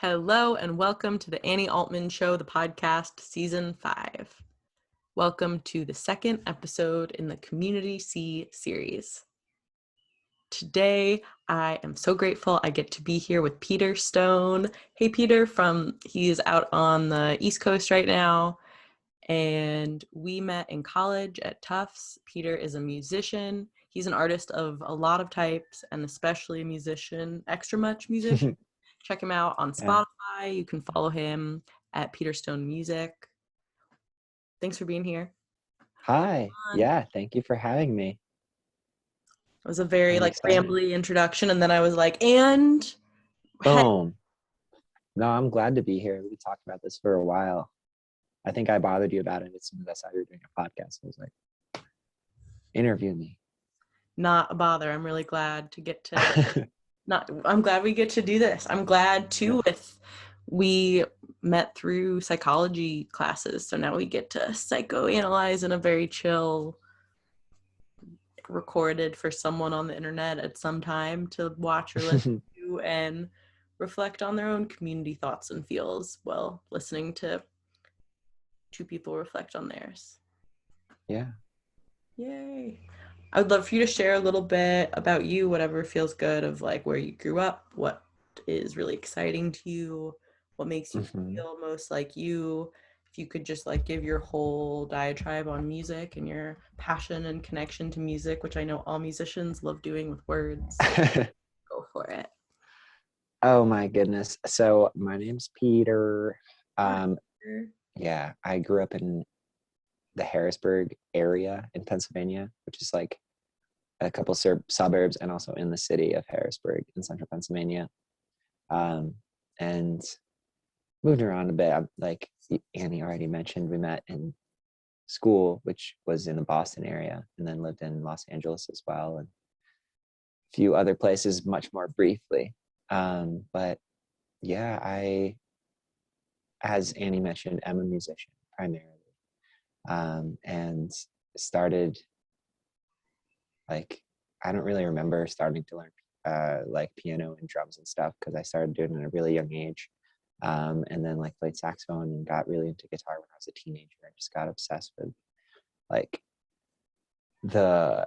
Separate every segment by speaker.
Speaker 1: Hello and welcome to the Annie Altman Show, the podcast, Season 5. Welcome to the second episode in the Community C series. Today, I am so grateful I get to be here with Peter Stone. Hey, Peter, he's out on the East Coast right now, and we met in college at Tufts. Peter is a musician. He's an artist of a lot of types, and especially a musician, extra much musician. Check him out on Spotify. You can follow him at Peter Stone Music. Thanks for being here.
Speaker 2: Hi. Yeah, thank you for having me.
Speaker 1: It was a very
Speaker 2: excited.
Speaker 1: rambly introduction, and then I was like, and
Speaker 2: boom. No, I'm glad to be here. We talked about this for a while. I think I bothered you about it as soon as I saw you were doing a podcast. I was like, interview me.
Speaker 1: Not a bother. I'm really glad to get to I'm glad we get to do this. I'm glad too we met through psychology classes, so now we get to psychoanalyze in a very chill, recorded for someone on the internet at some time to watch or listen to and reflect on their own community thoughts and feels while listening to two people reflect on theirs.
Speaker 2: Yeah.
Speaker 1: Yay. I would love for you to share a little bit about you, whatever feels good, of where you grew up, what is really exciting to you, what makes you feel most like you. If you could just give your whole diatribe on music and your passion and connection to music, which I know all musicians love doing with words. Go for it.
Speaker 2: Oh my goodness. So my name's Peter. Yeah, I grew up in the Harrisburg area in Pennsylvania, which is a couple suburbs and also in the city of Harrisburg in central Pennsylvania. And moved around a bit. Like Annie already mentioned, we met in school, which was in the Boston area, and then lived in Los Angeles as well, and a few other places much more briefly. But yeah, as Annie mentioned, am a musician primarily, and started I don't really remember starting to learn piano and drums and stuff, because I started doing it at a really young age. And then played saxophone and got really into guitar when I was a teenager. I just got obsessed with the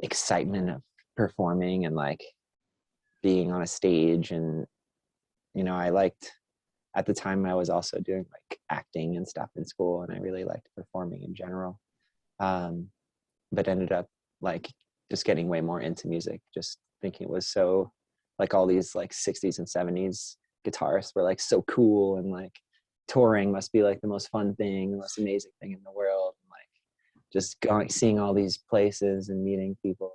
Speaker 2: excitement of performing and being on a stage. And I liked, at the time I was also doing acting and stuff in school, and I really liked performing in general, but ended up just getting way more into music, just thinking it was so all these 60s and 70s guitarists were so cool, and touring must be the most fun thing, the most amazing thing in the world, and just seeing all these places and meeting people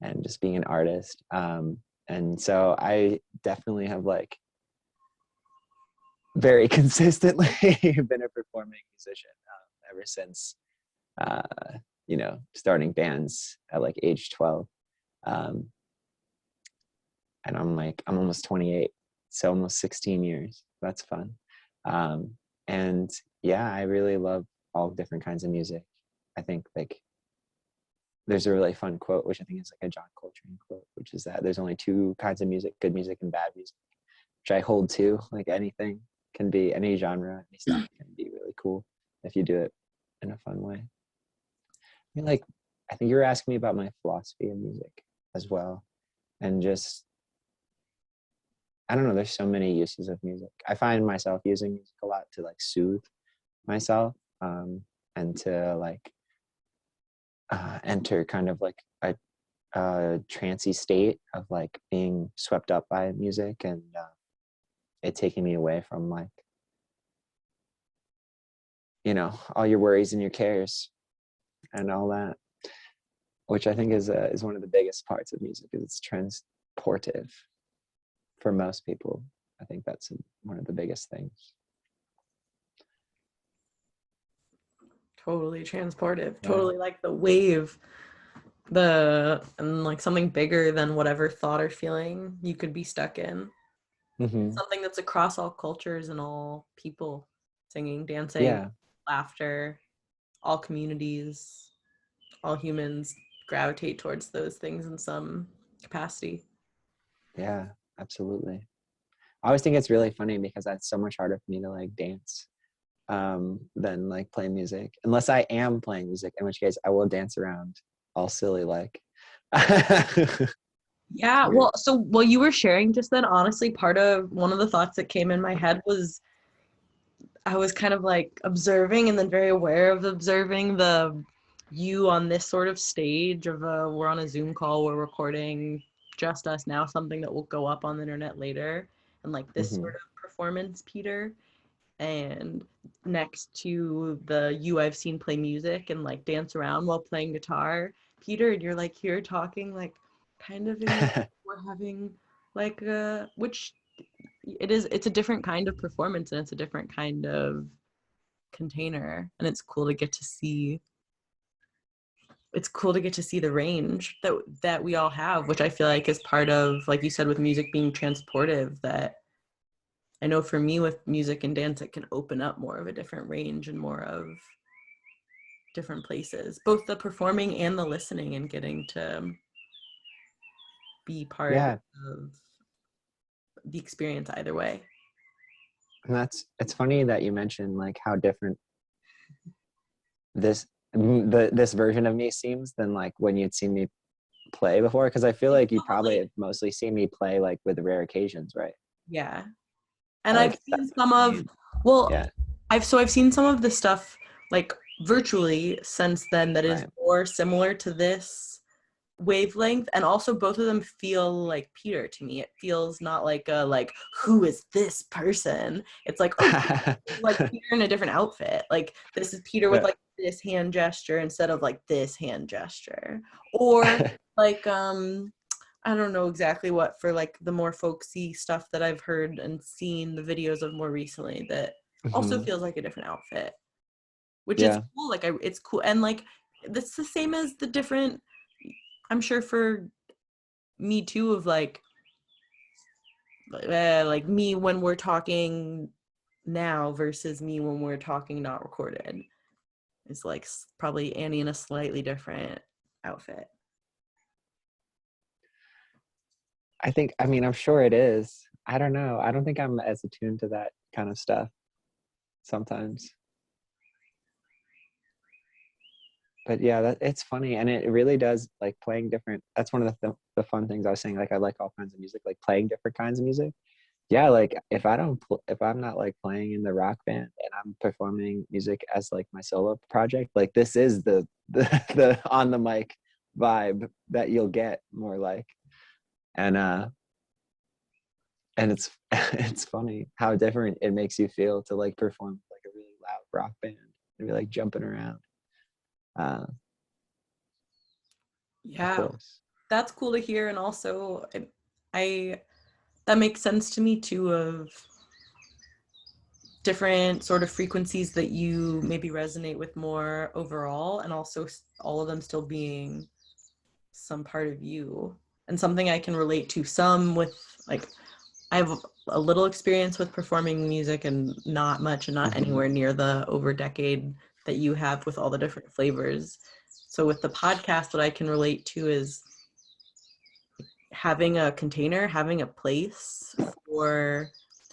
Speaker 2: and just being an artist. And so I definitely have very consistently been a performing musician ever since starting bands at age 12. And I'm almost 28, so almost 16 years. That's fun. And yeah, I really love all different kinds of music. I think there's a really fun quote, which I think is a John Coltrane quote, which is that there's only two kinds of music: good music and bad music, which I hold to. Anything can be, any genre, any stuff can be really cool if you do it in a fun way. I think you were asking me about my philosophy of music as well. And just, I don't know, there's so many uses of music. I find myself using music a lot to soothe myself, and to enter kind of a trancey state of being swept up by music, and it taking me away from all your worries and your cares and all that, which I think is one of the biggest parts of music, is it's transportive for most people. I think that's one of the biggest things.
Speaker 1: Totally transportive. Yeah. Totally the wave, and something bigger than whatever thought or feeling you could be stuck in. Something that's across all cultures and all people, singing, dancing, laughter, all communities, all humans gravitate towards those things in some capacity.
Speaker 2: Yeah, absolutely. I always think it's really funny because that's so much harder for me to like dance than like play music, unless I am playing music, in which case I will dance around all silly like.
Speaker 1: Yeah, well, so while you were sharing just then, honestly, part of one of the thoughts that came in my head was I was kind of like observing and then very aware of observing the you on this sort of stage of we're on a Zoom call, we're recording just us now, something that will go up on the internet later, and like this
Speaker 2: Mm-hmm.
Speaker 1: sort of performance, Peter, and next to the you I've seen play music and like dance around while playing guitar, Peter, and you're like here talking like kind of in we're having like which it's a different kind of performance and it's a different kind of container, and it's cool to get to see the range that we all have, which I feel like is part of, like you said, with music being transportive, that I know for me with music and dance it can open up more of a different range and more of different places, both the performing and the listening, and getting to be part
Speaker 2: Yeah,
Speaker 1: of the experience either way.
Speaker 2: and it's funny that you mentioned like how different this this version of me seems than like when you'd seen me play before, because I feel like you probably have mostly seen me play like with rare occasions, right?
Speaker 1: Yeah, and I've
Speaker 2: Like
Speaker 1: seen some of, well,
Speaker 2: yeah,
Speaker 1: I've seen some of the stuff like virtually since then that is
Speaker 2: right.
Speaker 1: more similar to this wavelength, and also both of them feel like Peter to me. It feels not like a like who is this person? It's like, oh, like Peter in a different outfit. Like this is Peter with
Speaker 2: Yeah.
Speaker 1: like this hand gesture instead of like this hand gesture. Or like I don't know exactly what, for like the more folksy stuff that I've heard and seen the videos of more recently, that also
Speaker 2: Mhm.
Speaker 1: feels like a different outfit, which is
Speaker 2: Yeah,
Speaker 1: cool. Like it's cool, and like that's the same as the different, I'm sure for me too, of like me when we're talking now versus me when we're talking not recorded. It's like probably Annie in a slightly different outfit.
Speaker 2: I mean, I'm sure it is. I don't know. I don't think I'm as attuned to that kind of stuff sometimes. But yeah, it's funny, and it really does like playing different. That's one of the fun things I was saying. Like I like all kinds of music, like playing different kinds of music. Yeah, like if I'm not like playing in the rock band and I'm performing music as like my solo project, like this is the on the mic vibe that you'll get more like. And and it's it's funny how different it makes you feel to like perform like a really loud rock band and be like jumping around. Uh, of
Speaker 1: Yeah,
Speaker 2: course.
Speaker 1: that's cool to hear, and also I that makes sense to me too, of different sort of frequencies that you maybe resonate with more overall, and also all of them still being some part of you and something I can relate to some with. Like I have a little experience with performing music and not much, and not
Speaker 2: Mm-hmm.
Speaker 1: anywhere near the over decade that you have with all the different flavors. So with the podcast, what I can relate to is having a container, having a place for,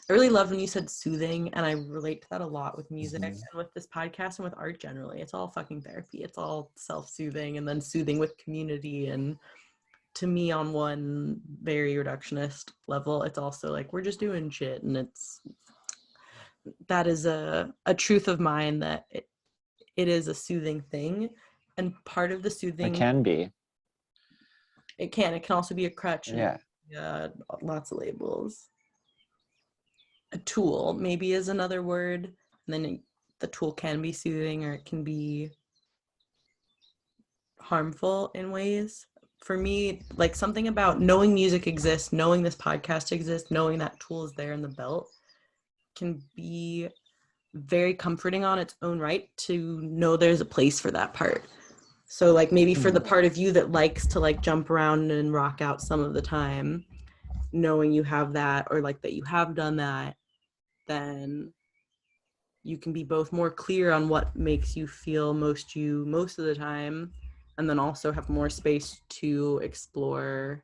Speaker 1: I really love when you said soothing, and I relate to that a lot with music
Speaker 2: Mm-hmm.
Speaker 1: and with this podcast and with art generally. It's all fucking therapy. It's all self-soothing and then soothing with community. And to me, on one very reductionist level, it's also like we're just doing shit, and that is a truth of mine, that it is a soothing thing, and part of the
Speaker 2: It
Speaker 1: soothing,
Speaker 2: can be.
Speaker 1: it can also be a crutch, and
Speaker 2: Yeah.
Speaker 1: lots of labels. A tool maybe is another word, and then the tool can be soothing or it can be harmful in ways. For me, like something about knowing music exists, knowing this podcast exists, knowing that tool is there in the belt can be very comforting on its own right, to know there's a place for that part. So like maybe for the
Speaker 2: Hmm.
Speaker 1: part of you that likes to like jump around and rock out some of the time, knowing you have that, or like that you have done that, then you can be both more clear on what makes you feel most you most of the time, and then also have more space to explore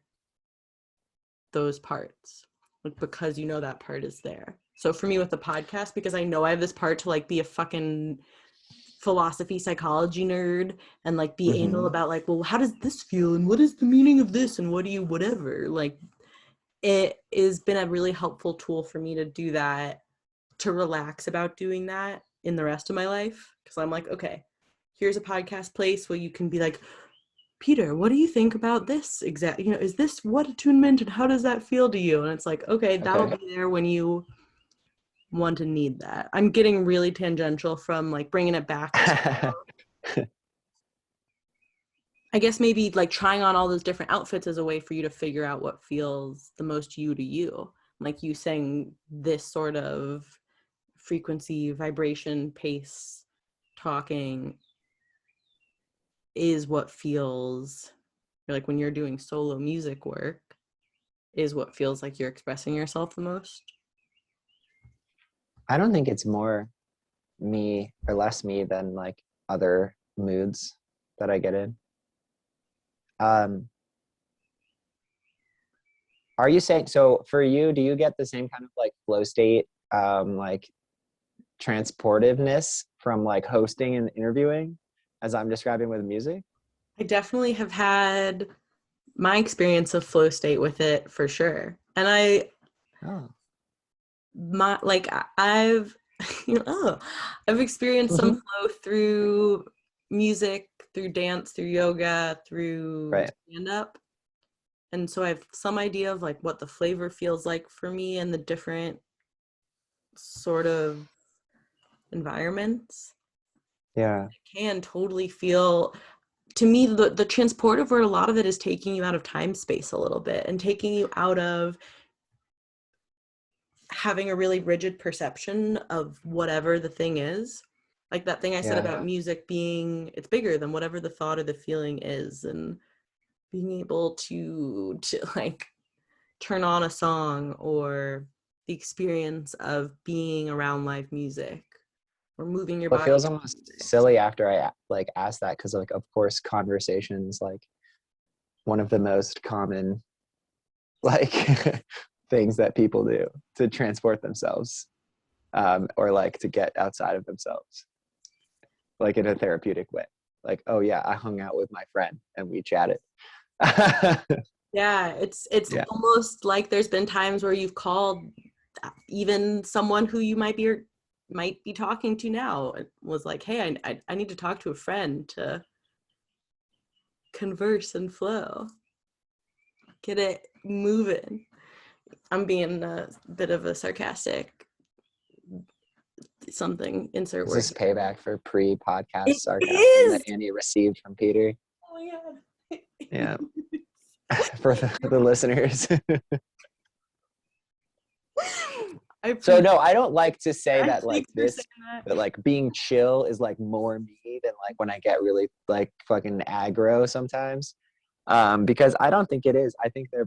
Speaker 1: those parts. like because you know that part is there. So for me with the podcast, because I know I have this part to like be a fucking philosophy psychology nerd and like be anal about like, well, how does this feel and what is the meaning of this and what do you whatever, like it has been a really helpful tool for me to do that, to relax about doing that in the rest of my life, because I'm like, okay, here's a podcast place where you can be like, Peter, what do you think about this exact, you know, is this what attunement and how does that feel to you? And it's like, okay, that'll be there when you want to need that. I'm getting really tangential from like bringing it back to, I guess maybe like trying on all those different outfits as a way for you to figure out what feels the most you to you. Like you saying this sort of frequency, vibration, pace, talking is what feels like when you're doing solo music work is what feels like you're expressing yourself the most.
Speaker 2: I don't think it's more me or less me than like other moods that I get in. Are you saying, so for you, do you get the same kind of like flow state, like transportiveness from like hosting and interviewing as I'm describing with music?
Speaker 1: I definitely have had my experience of flow state with it for sure. And I've I've experienced some flow through music, through dance, through yoga, through stand-up. And so I have some idea of like what the flavor feels like for me and the different sort of environments.
Speaker 2: Yeah.
Speaker 1: I can totally feel, to me, the transportive word, a lot of it is taking you out of time space a little bit and taking you out of having a really rigid perception of whatever the thing is. Like that thing I said about music being, it's bigger than whatever the thought or the feeling is, and being able to like turn on a song or the experience of being around live music or moving your
Speaker 2: Well, it
Speaker 1: body.
Speaker 2: feels almost silly after I like asked that, because like of course conversations like one of the most common like things that people do to transport themselves, or like to get outside of themselves, like in a therapeutic way. Like, oh yeah, I hung out with my friend and we chatted.
Speaker 1: Yeah, it's
Speaker 2: Yeah.
Speaker 1: almost like there's been times where you've called even someone who you might be talking to now. It was like, hey, I need to talk to a friend to converse and flow, get it moving. I'm being a bit of a sarcastic something, insert
Speaker 2: Is
Speaker 1: word.
Speaker 2: this payback for pre-podcast
Speaker 1: It
Speaker 2: sarcasm that
Speaker 1: is.
Speaker 2: Annie received from Peter?
Speaker 1: Oh my god.
Speaker 2: Yeah. For the listeners. So no, I don't like to say that like this, but like being chill is like more me than like when I get really like fucking aggro sometimes, because I don't think it is. I think they're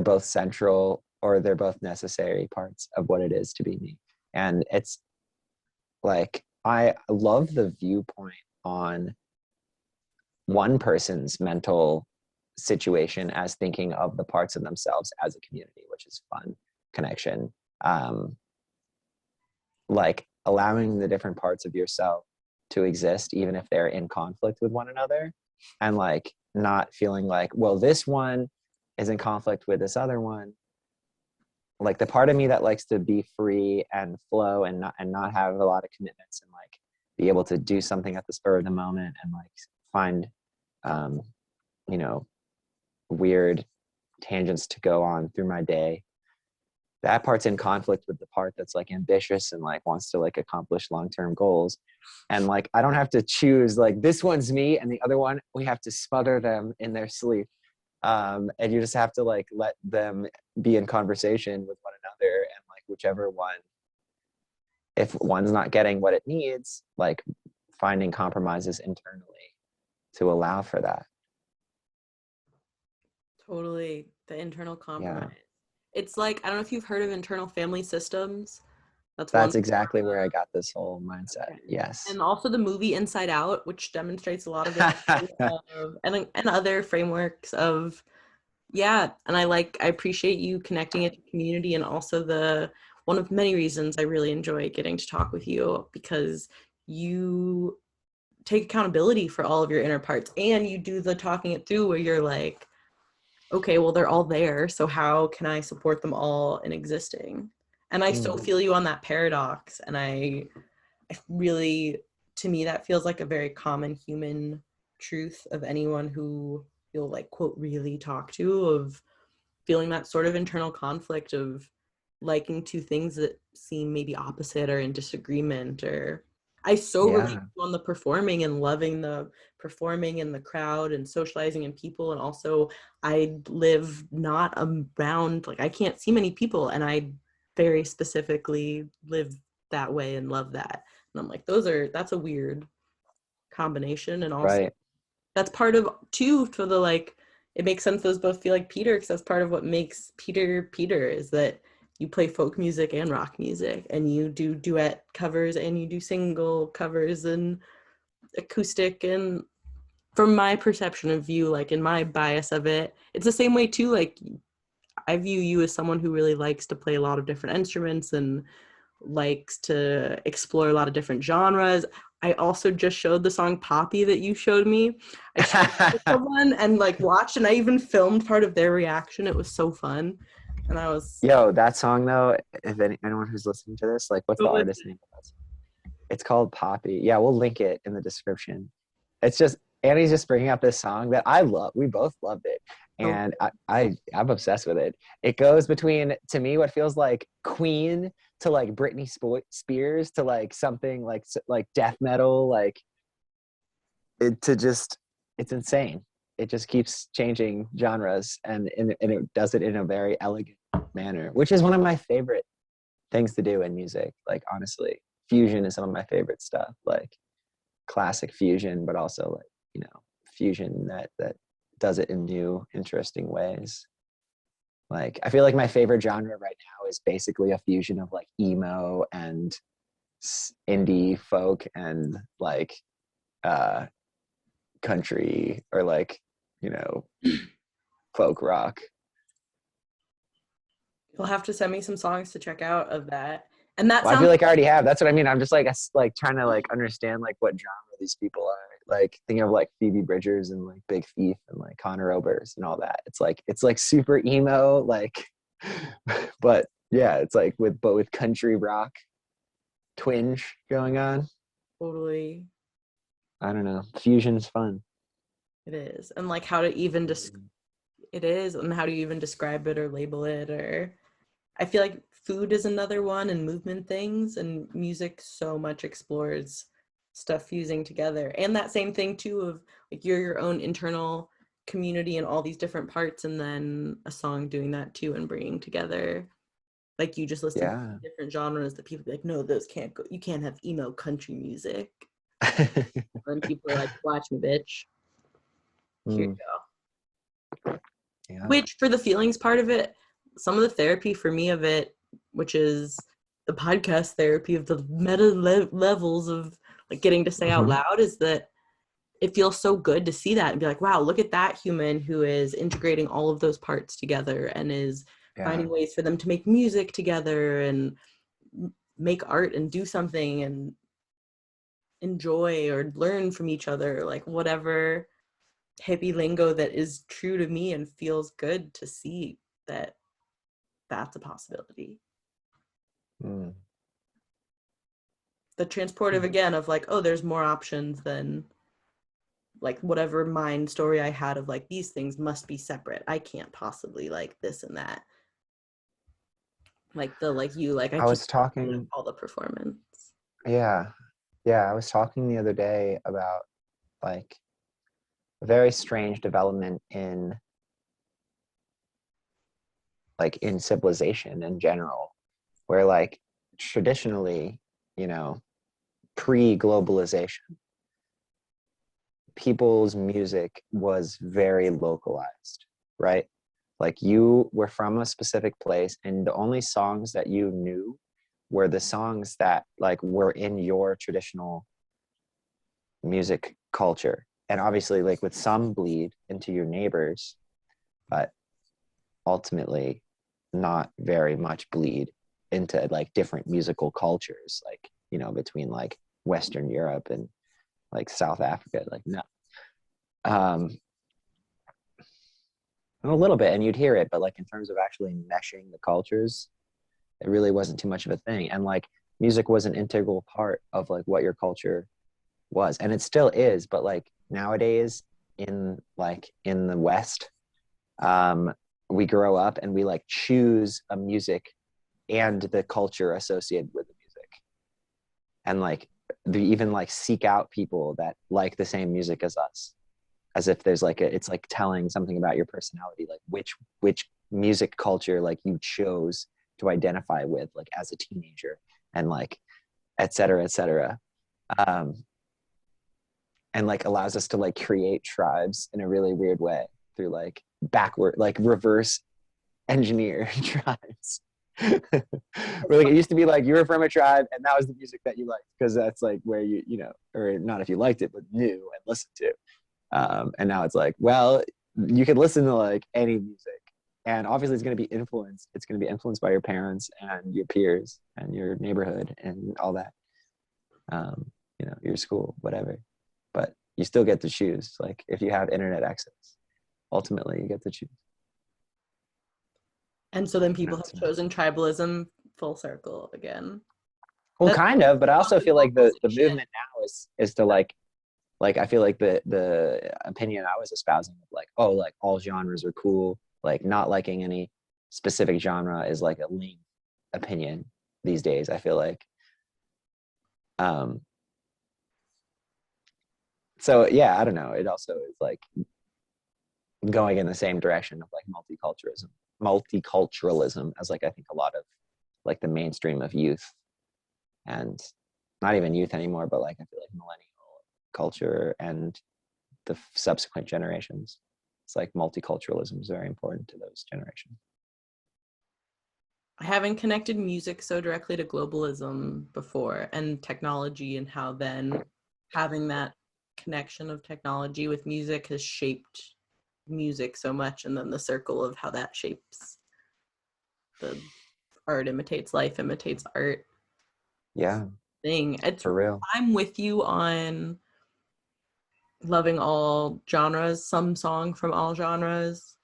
Speaker 2: both central, or they're both necessary parts of what it is to be me. And it's like I love the viewpoint on one person's mental situation as thinking of the parts of themselves as a community, which is fun, connection, like allowing the different parts of yourself to exist even if they're in conflict with one another, and like not feeling like, well, this one is in conflict with this other one. Like the part of me that likes to be free and flow and not have a lot of commitments, and like be able to do something at the spur of the moment and like find you know, weird tangents to go on through my day. That part's in conflict with the part that's like ambitious and like wants to like accomplish long-term goals. And like I don't have to choose like this one's me and the other one we have to smother them in their sleep. And you just have to like let them be in conversation with one another, and like whichever one, if one's not getting what it needs, like finding compromises internally to allow for that.
Speaker 1: Totally, the internal compromise.
Speaker 2: Yeah.
Speaker 1: It's like, I don't know if you've heard of internal family systems. That's one.
Speaker 2: That's exactly where I got this whole mindset.
Speaker 1: Okay.
Speaker 2: Yes.
Speaker 1: And also the movie Inside Out, which demonstrates a lot of this of, and other frameworks of Yeah, and I appreciate you connecting it to community, and also the one of many reasons I really enjoy getting to talk with you, because you take accountability for all of your inner parts, and you do the talking it through where you're like, okay, well, they're all there, so how can I support them all in existing? And I so feel you on that paradox, and I really, to me, that feels like a very common human truth of anyone who you'll like quote really talk to, of feeling that sort of internal conflict of liking two things that seem maybe opposite or in disagreement. Or I so relate
Speaker 2: Yeah.
Speaker 1: on the performing and loving the performing in the crowd and socializing in people. And also I live not around, like I can't see many people, and I very specifically live that way and love that. And I'm like, that's a weird combination. And also
Speaker 2: Right.
Speaker 1: that's part of too, for the like, it makes sense those both feel like Peter, because that's part of what makes Peter Peter, is that you play folk music and rock music, and you do duet covers and you do single covers and acoustic. And from my perception of you, like in my bias of it, it's the same way too. Like I view you as someone who really likes to play a lot of different instruments and likes to explore a lot of different genres. I also just showed the song Poppy that you showed me. I showed someone and like watched, and I even filmed part of their reaction. It was so fun. And I was
Speaker 2: Yo, that song though, if anyone who's listening to this, like, what's the artist name of that song? It's called Poppy. Yeah, we'll link it in the description. It's just Annie's just bringing up this song that I love. We both loved it,
Speaker 1: so
Speaker 2: and I'm obsessed with it. It goes between, to me, what feels like Queen to like Britney Spears to like something like death metal, like it to just it's insane. It just keeps changing genres, and it does it in a very elegant manner, which is one of my favorite things to do in music. Like, honestly, fusion is some of my favorite stuff. Like classic fusion, but also like, fusion that does it in new, interesting ways. Like, I feel like my favorite genre right now is basically a fusion of like emo and indie folk and like uh country, or like, you know folk rock.
Speaker 1: you'll have to send me some songs to check out of that. And that
Speaker 2: Well, I
Speaker 1: sounds
Speaker 2: feel like I already have. That's what I mean. I'm just like trying to like understand like what genre these people are. Like thinking of like Phoebe Bridgers and like Big Thief and like Connor Oberst and all that. It's like super emo, like but yeah, it's like with country rock twinge going on.
Speaker 1: totally,
Speaker 2: I don't know. Fusion's fun.
Speaker 1: it is. And like how to even it is, and how do you even describe it or label it? Or I feel like food is another one, and movement things, and music so much explores stuff fusing together. And that same thing too of like you're your own internal community and all these different parts, and then a song doing that too and bringing together. Like you just listed
Speaker 2: Yeah.
Speaker 1: different genres that people be like, no, those can't go. You can't have emo country music. And people are like, watch me, bitch. Here you
Speaker 2: Mm,
Speaker 1: go.
Speaker 2: yeah.
Speaker 1: Which for the feelings part of it, some of the therapy for me of it, which is the podcast therapy of the levels of like getting to say out
Speaker 2: Mhm.
Speaker 1: loud, is that it feels so good to see that and be like, wow, look at that human who is integrating all of those parts together and is
Speaker 2: Yeah.
Speaker 1: finding ways for them to make music together and make art and do something and enjoy or learn from each other, like whatever hippie lingo that is true to me, and feels good to see that that's a possibility.
Speaker 2: Mm.
Speaker 1: The transportive again of like, oh, there's more options than like whatever mind story I had of like these things must be separate. I can't possibly like this and that. Like the like you like I
Speaker 2: I
Speaker 1: keep
Speaker 2: was talking,
Speaker 1: all the performance.
Speaker 2: yeah. Yeah, I was talking the other day about like a very strange development in civilization in general, where like traditionally, you know, pre-globalization, people's music was very localized, right? Like you were from a specific place, and the only songs that you knew were the songs that like were in your traditional music culture. And obviously, like with some bleed into your neighbors, but ultimately not very much bleed into like different musical cultures, like, you know, between like Western Europe and like South Africa. Like, no. A little bit, and you'd hear it, but like in terms of actually meshing the cultures, it really wasn't too much of a thing. And like music was an integral part of like what your culture was, and it still is. But like nowadays in the West, we grow up and we like choose a music and the culture associated with the music, and like they even like seek out people that like the same music as us, as if there's like it's like telling something about your personality, like which music culture like you chose to identify with like as a teenager, and like et cetera, et cetera. And like allows us to like create tribes in a really weird way through like backward, like reverse engineer tribes. Where like it used to be like you were from a tribe and that was the music that you liked because that's like where you know, or not if you liked it, but knew and listened to. And now it's like, well, you can listen to like any music, and obviously it's going to be influenced. It's going to be influenced by your parents and your peers and your neighborhood and all that. You know, your school, whatever. But you still get to choose. Like if you have internet access, ultimately you get to choose.
Speaker 1: And so then people have chosen tribalism full circle again.
Speaker 2: Well,
Speaker 1: That's
Speaker 2: kind of, but I also feel like the
Speaker 1: globalization.
Speaker 2: movement now is to like I feel like the opinion I was espousing of like, oh, like all genres are cool, like not liking any specific genre is like a lame opinion these days, I feel like. So yeah, I don't know, it also is like going in the same direction of like multiculturalism as like I think a lot of like the mainstream of youth, and not even youth anymore, but like I feel like millennial culture and the subsequent generations. It's like multiculturalism is very important to those generations.
Speaker 1: I haven't connected music so directly to globalism before and technology, and how then having that connection of technology with music has shaped music so much, and then the circle of how that shapes the art imitates life, imitates art.
Speaker 2: Yeah,
Speaker 1: Thing. It's
Speaker 2: for real.
Speaker 1: I'm with you on loving all genres, some song from all genres,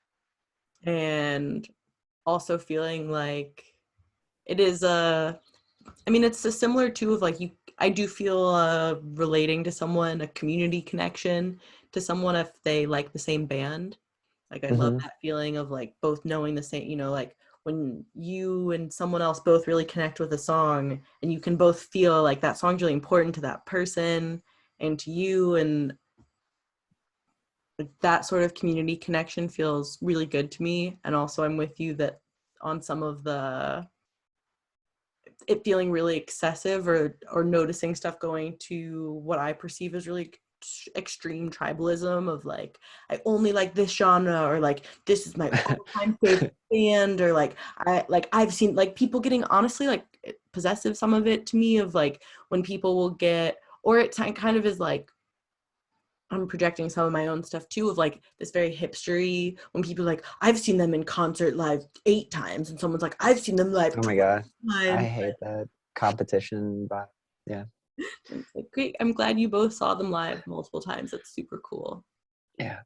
Speaker 1: and also feeling like it is I mean, it's a similar too of like I do feel relating to someone, a community connection to someone if they like the same band. Like I love
Speaker 2: Mm-hmm.
Speaker 1: that feeling of like both knowing the same, you know, like when you and someone else both really connect with a song and you can both feel like that song's really important to that person and to you, and that sort of community connection feels really good to me. And also I'm with you that on some of the it feeling really excessive, or noticing stuff going to what I perceive as really extreme tribalism of like I only like this genre, or like this is my all-time favorite band, or like I've seen like people getting honestly like possessive, some of it to me, of like when people will get, or it kind of is like I'm projecting some of my own stuff too, of like this very hipstery, when people are like, I've seen them in concert live 8 times, and someone's like, I've seen them live
Speaker 2: Oh my
Speaker 1: 12
Speaker 2: god, I
Speaker 1: times.
Speaker 2: hate that competition, but yeah.
Speaker 1: It's like, great, I'm glad you both saw them live multiple times. That's super cool.
Speaker 2: Yeah.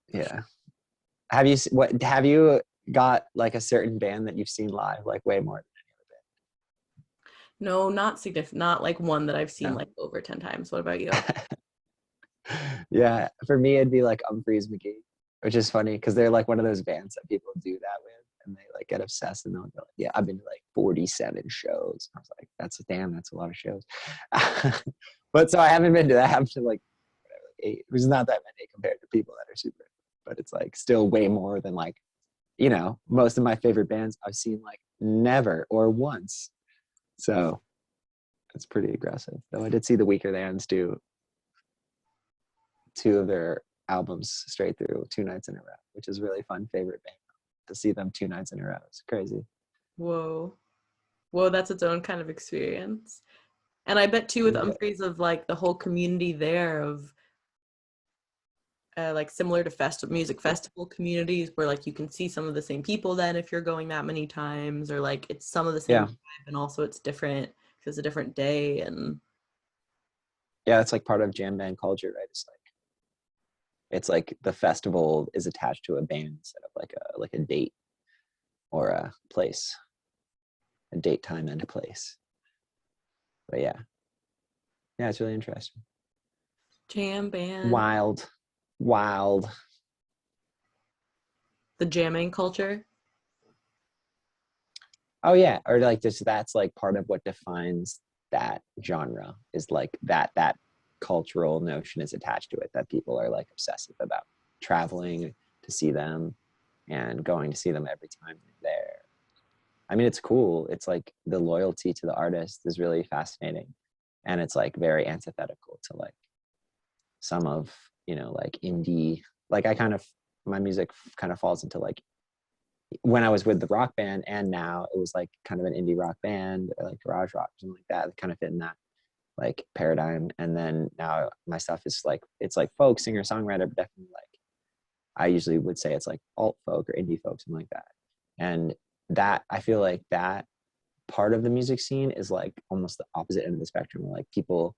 Speaker 2: Yeah. Have you got like a certain band that you've seen live like way more
Speaker 1: No, not significant, not like one that I've seen
Speaker 2: than
Speaker 1: like over 10 times. What about you?
Speaker 2: no? Yeah, for me it'd be like Umphreys McGee, which is funny because they're like one of those bands that people do that with, and they like get obsessed and they'll go, yeah, I've been to like 47 shows. I was like, that's a lot of shows. But so I haven't been to that. I've been to like 8, which is not that many compared to people that are super, but it's like still way more than like, you know, most of my favorite bands I've seen like never or once. So it's pretty aggressive. Though I did see the Weaker Thans do 2 of their albums straight through 2 nights in a row, which is really fun. Favorite band to see them 2 nights in a row. It's crazy.
Speaker 1: Whoa. Whoa, that's its own kind of experience. And I bet too with
Speaker 2: Yeah.
Speaker 1: Umphreys of like the whole community there of like similar to music festival communities where like you can see some of the same people then if you're going that many times, or like it's some of the same
Speaker 2: Yeah.
Speaker 1: vibe and also it's different because it's a different day. And
Speaker 2: Yeah, it's like part of Jamband culture, right? It's like the festival is attached to a band instead of like a date or a place, a date, time, and a place. But yeah, it's really interesting.
Speaker 1: jam band,
Speaker 2: Wild, wild.
Speaker 1: the jamming culture.
Speaker 2: Oh yeah, or like just that's like part of what defines that genre is like that cultural notion is attached to it, that people are like obsessive about traveling to see them and going to see them every time they're there. I mean, it's cool. It's like the loyalty to the artist is really fascinating, and it's like very antithetical to like some of, like indie, like my music kind of falls into like, when I was with the rock band and now it was like kind of an indie rock band or like garage rock or something like that, kind of fit in that like paradigm. And then now my stuff is like, it's like folk, singer, songwriter, but definitely like, I usually would say it's like alt folk or indie folk, something like that. And that, I feel like that part of the music scene is like almost the opposite end of the spectrum, where like people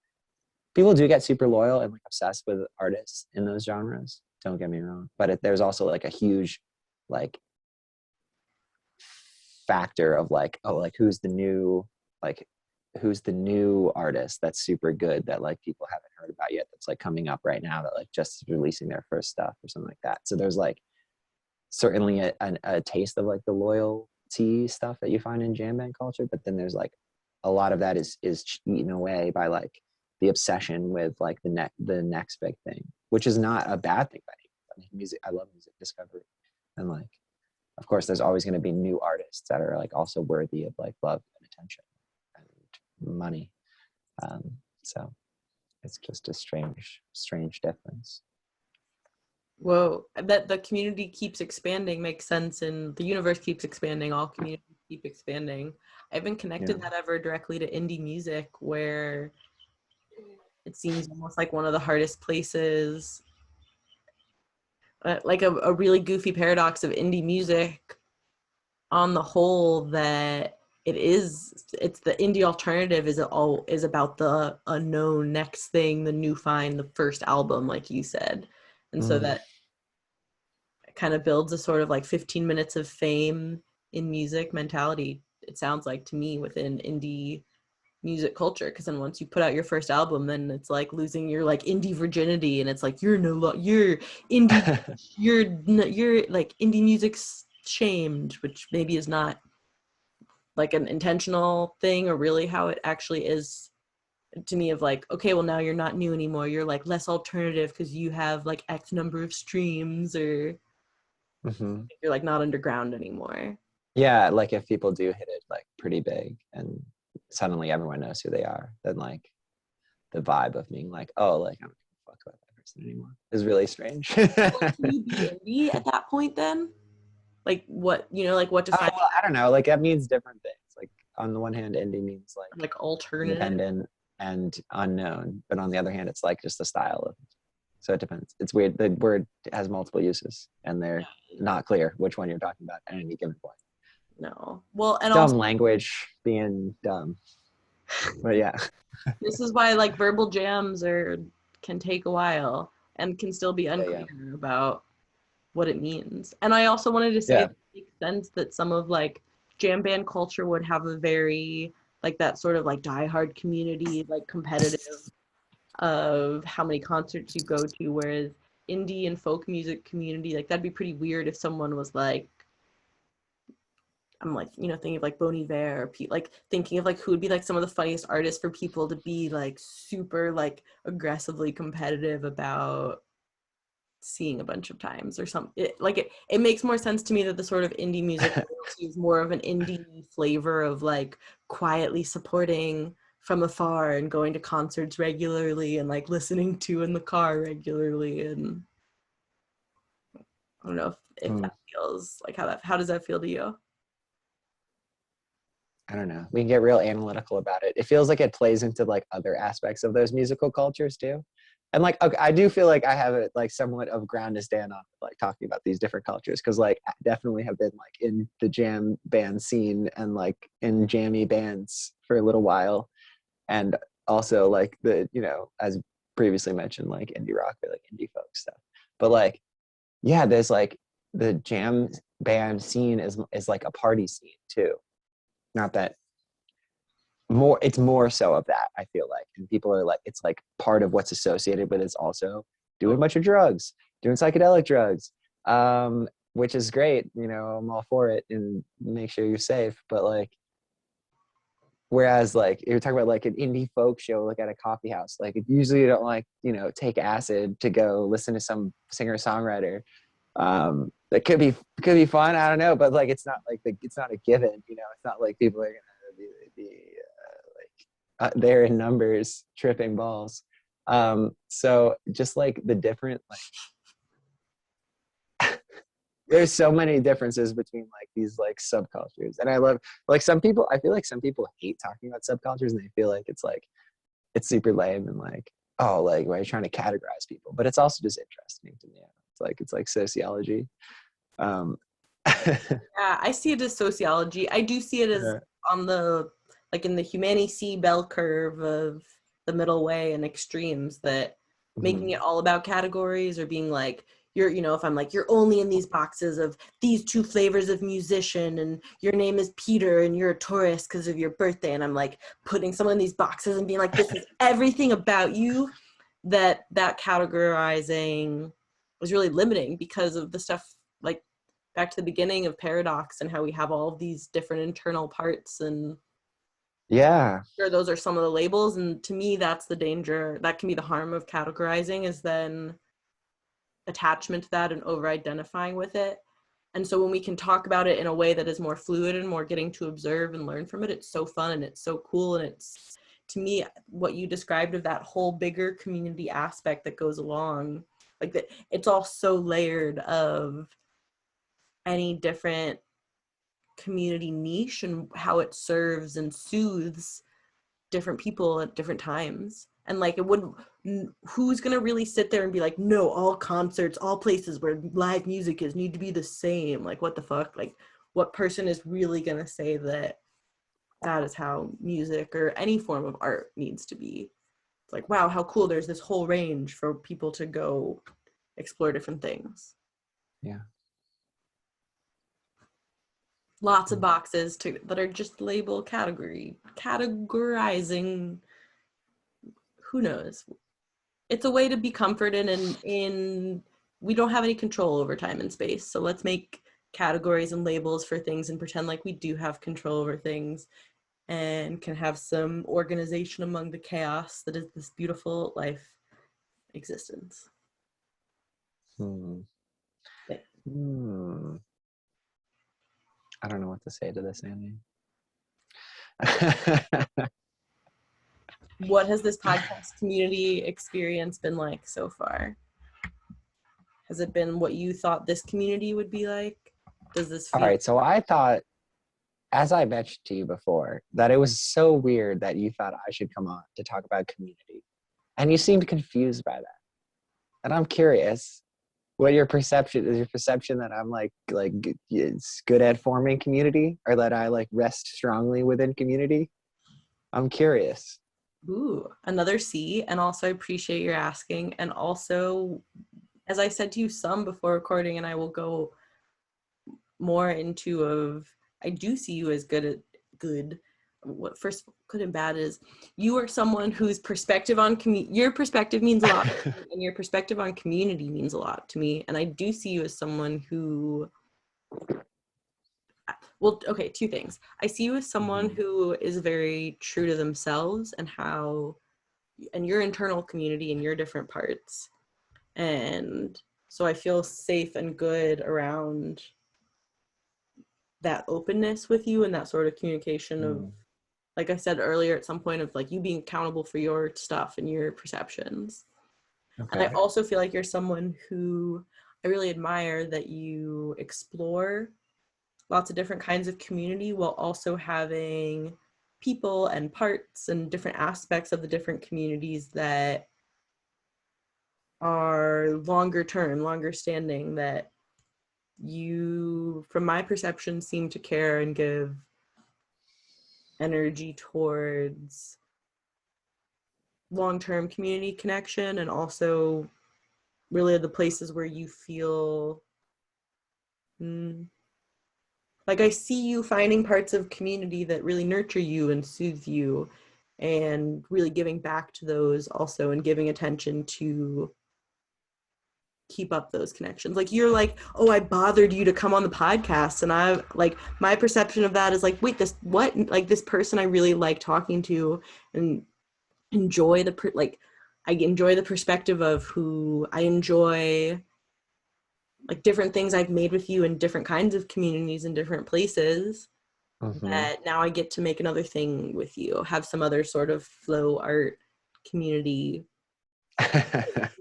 Speaker 2: do get super loyal and like obsessed with artists in those genres, don't get me wrong, but there's also like a huge like factor of like, oh, like who's the new artist that's super good that like people haven't heard about yet, that's like coming up right now, that like just releasing their first stuff or something like that. So there's like certainly a taste of like the loyalty stuff that you find in jam band culture, but then there's like a lot of that is eaten away by like the obsession with like the next big thing, which is not a bad thing by any means. I mean, music, I love music discovery, and like of course there's always going to be new artists that are like also worthy of like love and attention and money. So it's just a strange difference.
Speaker 1: Whoa, that the community keeps expanding makes sense, and the universe keeps expanding, all communities keep expanding. I haven't connected that ever directly to indie music, where it seems almost like one of the hardest places, like a really goofy paradox of indie music on the whole, that it's the indie alternative is about the unknown next thing, the new find, the first album, like you said. And so that kind of builds a sort of like 15 minutes of fame in music mentality, it sounds like to me, within indie music culture. Because then once you put out your first album, then it's like losing your like indie virginity, and it's like you're indie you're like indie music's shamed, which maybe is not like an intentional thing or really how it actually is to me, of like, okay, well now you're not new anymore, you're like less alternative because you have like X number of streams, or you're like not underground anymore.
Speaker 2: Yeah, like if people do hit it like pretty big and suddenly everyone knows who they are, then like the vibe of being like, oh, like I'm not gonna fuck with that person anymore is really strange.
Speaker 1: Well, can you be indie at that point then? Like what, like what defines
Speaker 2: Well, I don't know. Like that means different things. Like on the one hand, indie means like
Speaker 1: like alternative?
Speaker 2: independent and unknown, but on the other hand, it's like just a style of. So it depends. It's weird. The word has multiple uses, and they're not clear which one you're talking about at any given point.
Speaker 1: No. Well, and
Speaker 2: Dumb
Speaker 1: also
Speaker 2: language being dumb, but yeah.
Speaker 1: this is why like verbal jams can take a while and can still be unclear about what it means. And I also wanted to say
Speaker 2: Yeah.
Speaker 1: that it makes sense that some of like jam band culture would have a very like that sort of like diehard community, like competitive of how many concerts you go to, whereas indie and folk music community, like that'd be pretty weird if someone was like, I'm like, thinking of like Bon Iver, or like thinking of like who would be like some of the funniest artists for people to be like super like aggressively competitive about seeing a bunch of times or something. It makes more sense to me that the sort of indie music loyalty is more of an indie flavor of like quietly supporting from afar and going to concerts regularly and like listening to in the car regularly. And I don't know if that feels like how does that feel to you?
Speaker 2: I don't know. We can get real analytical about it. It feels like it plays into like other aspects of those musical cultures too. and like, okay, I do feel like I have a like somewhat of ground to stand on, like talking about these different cultures, because like I definitely have been like in the jam band scene and like in jammy bands for a little while, and also like the, you know, as previously mentioned, like indie rock or like indie folk stuff. But like, yeah, there's like the jam band scene is like a party scene too. Not that more, it's more so of that, I feel like, and people are like, it's like part of what's associated with it's also doing a bunch of drugs, doing psychedelic drugs, which is great, you know, I'm all for it, and make sure you're safe. But like, whereas like you're talking about like an indie folk show like at a coffee house, like usually you don't like, you know, take acid to go listen to some singer songwriter. That could be fun, I don't know, but like it's not like it's not a given, you know. It's not like people are gonna be there in numbers tripping balls. So just like the different like there's so many differences between like these like subcultures, and I love like some people, I feel like some people hate talking about subcultures and they feel like it's super lame and like, oh, like why are you trying to categorize people, but it's also just interesting to me. It's like sociology. um
Speaker 1: Yeah, I see it as sociology. I do see it as
Speaker 2: yeah.
Speaker 1: on the, like in the humanity bell curve of the middle way and extremes, that making
Speaker 2: Mhm.
Speaker 1: it all about categories or being like, you're, you know, if I'm like, you're only in these boxes of these two flavors of musician and your name is Peter and you're a tourist because of your birthday. And I'm like putting someone in these boxes and being like, this is everything about you, that categorizing was really limiting because of the stuff like back to the beginning of Paradox and how we have all of these different internal parts, and
Speaker 2: Yeah.
Speaker 1: sure, those are some of the labels. And to me, that's the danger. That can be the harm of categorizing, is then attachment to that and over identifying with it. And so when we can talk about it in a way that is more fluid and more getting to observe and learn from it, it's so fun and it's so cool. And it's, to me, what you described of that whole bigger community aspect that goes along, like that, it's all so layered of any different community niche and how it serves and soothes different people at different times. And like, it would, who's gonna really sit there and be like, no, all concerts, all places where live music is need to be the same? Like, what the fuck? Like, what person is really gonna say that that is how music or any form of art needs to be? It's like, wow, how cool, there's this whole range for people to go explore different things.
Speaker 2: Yeah.
Speaker 1: Lots of boxes that are just label categorizing. Who knows? It's a way to be comforted in we don't have any control over time and space, so let's make categories and labels for things and pretend like we do have control over things and can have some organization among the chaos that is this beautiful life existence.
Speaker 2: Hmm.
Speaker 1: Yeah.
Speaker 2: Hmm. I don't know what to say to this, Andy.
Speaker 1: What has this podcast community experience been like so far? Has it been what you thought this community would be like? Does this
Speaker 2: All
Speaker 1: feel?
Speaker 2: right, so I thought, as I mentioned to you before, that it was so weird that you thought I should come on to talk about community, and you seemed confused by that. And I'm curious, what your perception is? Your perception that I'm like is good at forming community, or that I like rest strongly within community? I'm curious.
Speaker 1: Ooh, another C. And also, I appreciate your asking. And also, as I said to you some before recording, and I will go more into of, I do see you as good at good. What first good and bad is, you are someone whose perspective on your perspective means a lot, and your perspective on community means a lot to me. And I do see you as someone who, well, okay, two things. I see you as someone
Speaker 2: Mhm.
Speaker 1: who is very true to themselves and how, and your internal community and your different parts. And so I feel safe and good around that openness with you and that sort of communication of,
Speaker 2: Mm.
Speaker 1: like I said earlier, at some point, of like you being accountable for your stuff and your perceptions. And I
Speaker 2: Okay.
Speaker 1: also feel like you're someone who, I really admire that you explore lots of different kinds of community while also having people and parts and different aspects of the different communities that are longer term, longer standing, that you, from my perception, seem to care and give energy towards long-term community connection, and also really the places where you feel like I see you finding parts of community that really nurture you and soothe you, and really giving back to those also, and giving attention to keep up those connections. Like you're like, oh, I bothered you to come on the podcast, and I like, my perception of that is like, wait, this what, like this person I really like talking to, and enjoy the like I enjoy the perspective of who I enjoy, like different things I've made with you in different kinds of communities in different places,
Speaker 2: Mm-hmm.
Speaker 1: that now I get to make another thing with you, have some other sort of flow art community.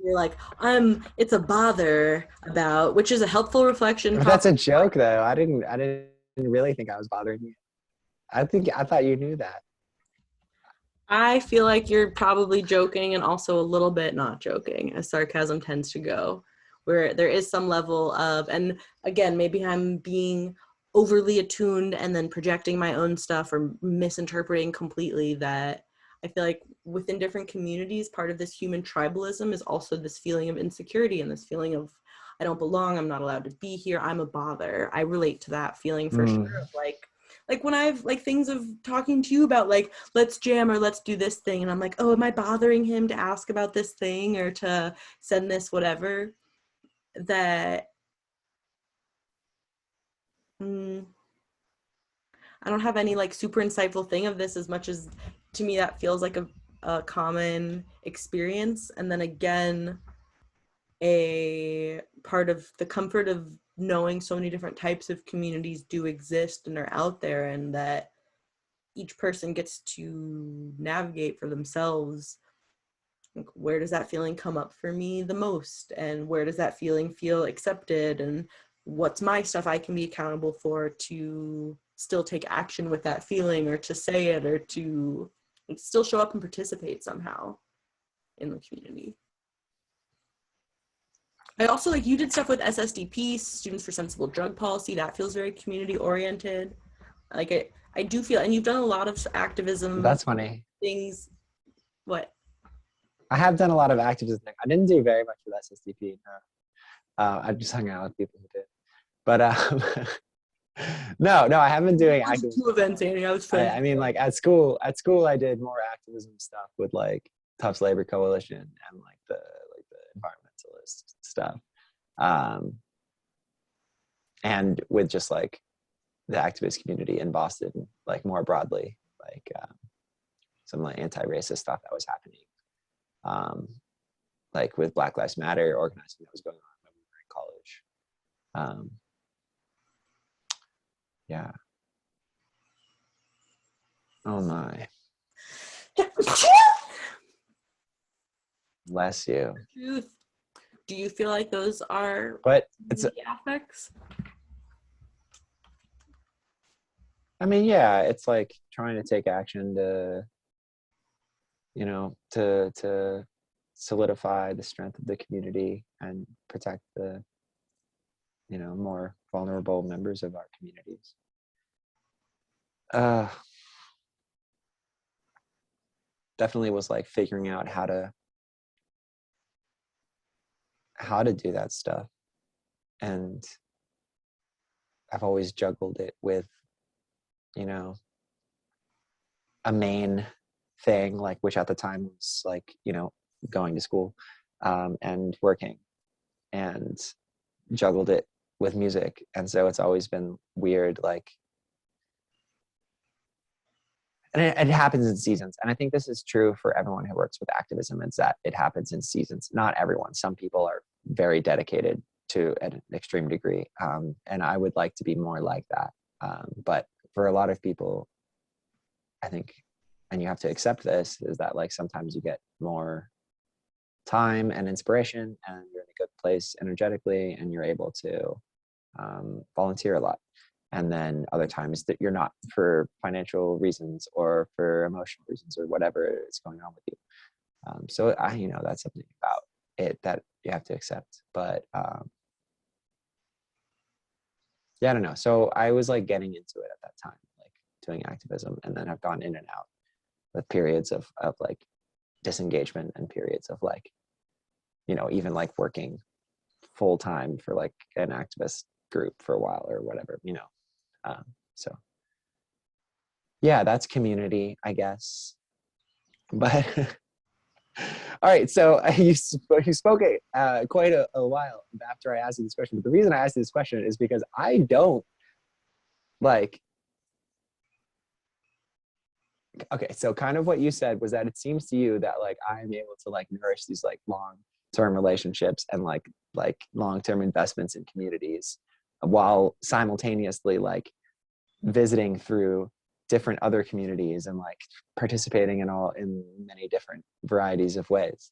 Speaker 1: You're like, it's a bother about, which is a helpful reflection.
Speaker 2: But that's a joke, though. I didn't really think I was bothering you. I thought you knew that.
Speaker 1: I feel like you're probably joking, and also a little bit not joking, as sarcasm tends to go, where there is some level of, and again, maybe I'm being overly attuned and then projecting my own stuff or misinterpreting completely, that I feel like within different communities, part of this human tribalism is also this feeling of insecurity and this feeling of, I don't belong, I'm not allowed to be here, I'm a bother. I relate to that feeling for sure, of like when I've like things of talking to you about like, let's jam or let's do this thing, and I'm like, oh, am I bothering him to ask about this thing or to send this whatever, that I don't have any like super insightful thing of this, as much as to me that feels like a common experience, and then again a part of the comfort of knowing so many different types of communities do exist and are out there, and that each person gets to navigate for themselves, like, where does that feeling come up for me the most, and where does that feeling feel accepted, and what's my stuff I can be accountable for to still take action with that feeling, or to say it, or to still show up and participate somehow in the community. I also, like, you did stuff with SSDP, Students for Sensible Drug Policy. That feels very community oriented. Like I do feel, and you've done a lot of activism
Speaker 2: That's funny.
Speaker 1: things. What?
Speaker 2: I have done a lot of activism. I didn't do very much with SSDP. I just hung out with people who did. But no, I haven't been doing activism.
Speaker 1: 2 events, Annie. I was fun.
Speaker 2: I mean, like at school, I did more activism stuff with like Tufts Labor Coalition and like the environmentalist stuff, and with just like the activist community in Boston, like more broadly, like some like anti-racist stuff that was happening, like with Black Lives Matter organizing that was going on when we were in college. Yeah. Oh my. Bless you.
Speaker 1: Truth. Do you feel like those are
Speaker 2: But it's
Speaker 1: affects?
Speaker 2: I mean, yeah, it's like trying to take action to, to solidify the strength of the community and protect the, more vulnerable members of our communities. Definitely was like figuring out how to do that stuff. And I've always juggled it with, a main thing, like, which at the time was like, going to school, and working, and juggled it with music. And so it's always been weird, like, and it happens in seasons. And I think this is true for everyone who works with activism, is that it happens in seasons. Not everyone. Some people are very dedicated to an extreme degree. And I would like to be more like that. But for a lot of people, I think, and you have to accept this, is that like sometimes you get more time and inspiration and you're in a good place energetically and you're able to volunteer a lot. And then other times that you're not, for financial reasons or for emotional reasons or whatever is going on with you. So that's something about that you have to accept. But yeah, I don't know. So I was like getting into it at that time, like doing activism, and then I've gone in and out with periods of like disengagement and periods of like, you know, even like working full time for like an activist group for a while or whatever, you know. So yeah, that's community, I guess. But all right, so you spoke quite a while after I asked you this question. But the reason I asked you this question is because I don't like. Okay, so kind of what you said was that it seems to you that like I am able to like nourish these like long-term relationships and like long-term investments in communities while simultaneously like visiting through different other communities and like participating in many different varieties of ways,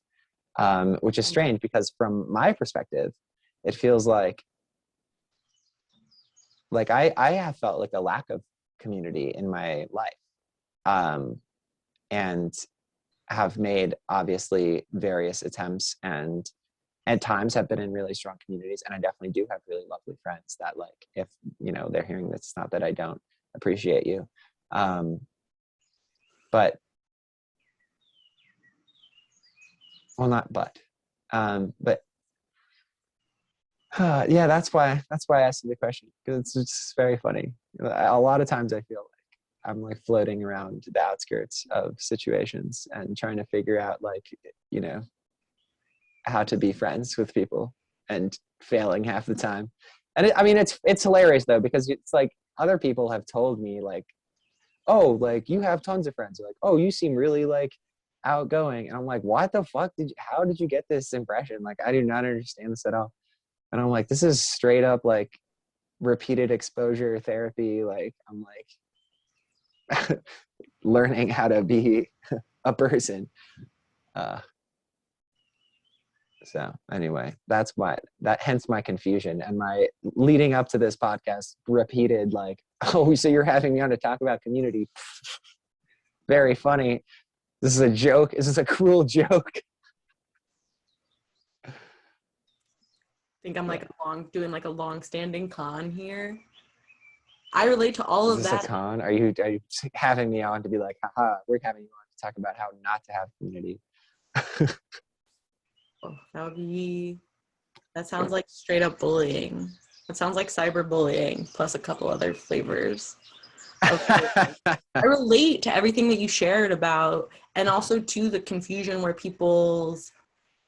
Speaker 2: which is strange because from my perspective it feels like I have felt like a lack of community in my life, and have made obviously various attempts and at times have been in really strong communities, and I definitely do have really lovely friends that like if you know they're hearing this, it's not that I don't appreciate you, but well not but yeah, that's why I asked you the question, because it's just very funny. A lot of times I feel like I'm like floating around the outskirts of situations and trying to figure out like, you know, how to be friends with people and failing half the time. And I mean, it's hilarious though, because it's like other people have told me like, oh, like you have tons of friends. They're like, oh, you seem really like outgoing. And I'm like, what the fuck how did you get this impression? Like, I do not understand this at all. And I'm like, this is straight up like repeated exposure therapy. Like, I'm like learning how to be a person. So anyway, hence my confusion and my leading up to this podcast repeated like, oh, so you're having me on to talk about community. Very funny. This is a joke. This is a cruel joke.
Speaker 1: I think I'm like doing like a long-standing con here. I relate to all
Speaker 2: Is
Speaker 1: of
Speaker 2: this
Speaker 1: that.
Speaker 2: a con? Are you having me on to be like, haha, we're having you on to talk about how not to have community?
Speaker 1: Oh, that sounds like straight up bullying. That sounds like cyberbullying plus a couple other flavors. I relate to everything that you shared about, and also to the confusion where people's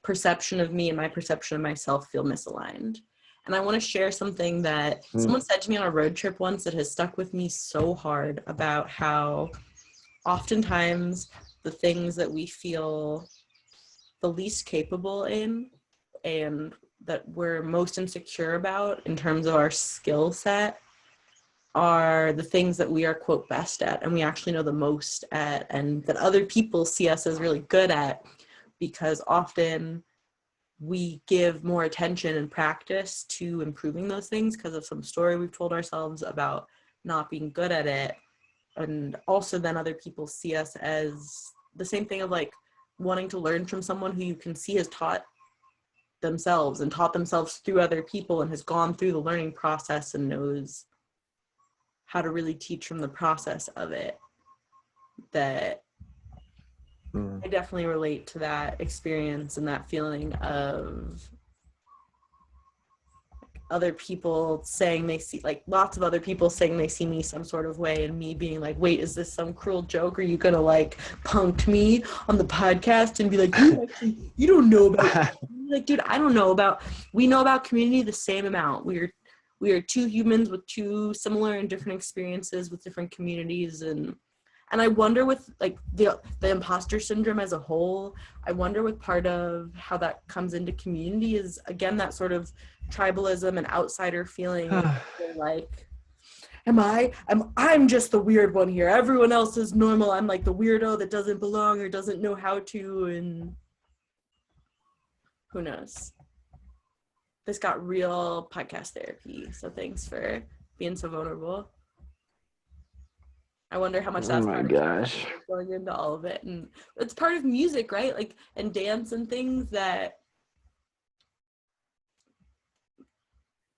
Speaker 1: perception of me and my perception of myself feel misaligned. And I want to share something that someone said to me on a road trip once that has stuck with me so hard, about how oftentimes the things that we feel the least capable in and that we're most insecure about in terms of our skill set are the things that we are, quote, best at and we actually know the most at, and that other people see us as really good at, because often we give more attention and practice to improving those things because of some story we've told ourselves about not being good at it. And also then other people see us as the same thing of like wanting to learn from someone who you can see has taught themselves and taught themselves through other people and has gone through the learning process and knows how to really teach from the process of it. That I definitely relate to that experience and that feeling of other people saying they see, like lots of other people saying they see me some sort of way, and me being like, wait, is this some cruel joke? Are you gonna like punk me on the podcast and be like, you don't know about like, dude, I don't know about, we know about community the same amount. We are two humans with two similar and different experiences with different communities. And I wonder with like the imposter syndrome as a whole, I wonder with part of how that comes into community is again that sort of tribalism and outsider feeling of like, I'm just the weird one here. Everyone else is normal. I'm like the weirdo that doesn't belong or doesn't know how to, and who knows. This got real podcast therapy. So thanks for being so vulnerable. I wonder how much that's
Speaker 2: my gosh,
Speaker 1: going into all of it. And it's part of music, right? Like, and dance and things that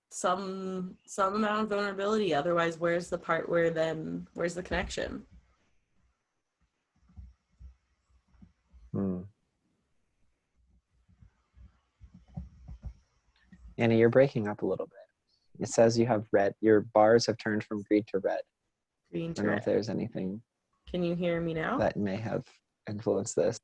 Speaker 1: some amount of vulnerability. Otherwise, where's the part where's the connection?
Speaker 2: Annie, you're breaking up a little bit. It says you have red. Your bars have turned from green to red.
Speaker 1: Green to
Speaker 2: I don't know
Speaker 1: red.
Speaker 2: if there's anything
Speaker 1: Can you hear me now?
Speaker 2: that may have influenced this.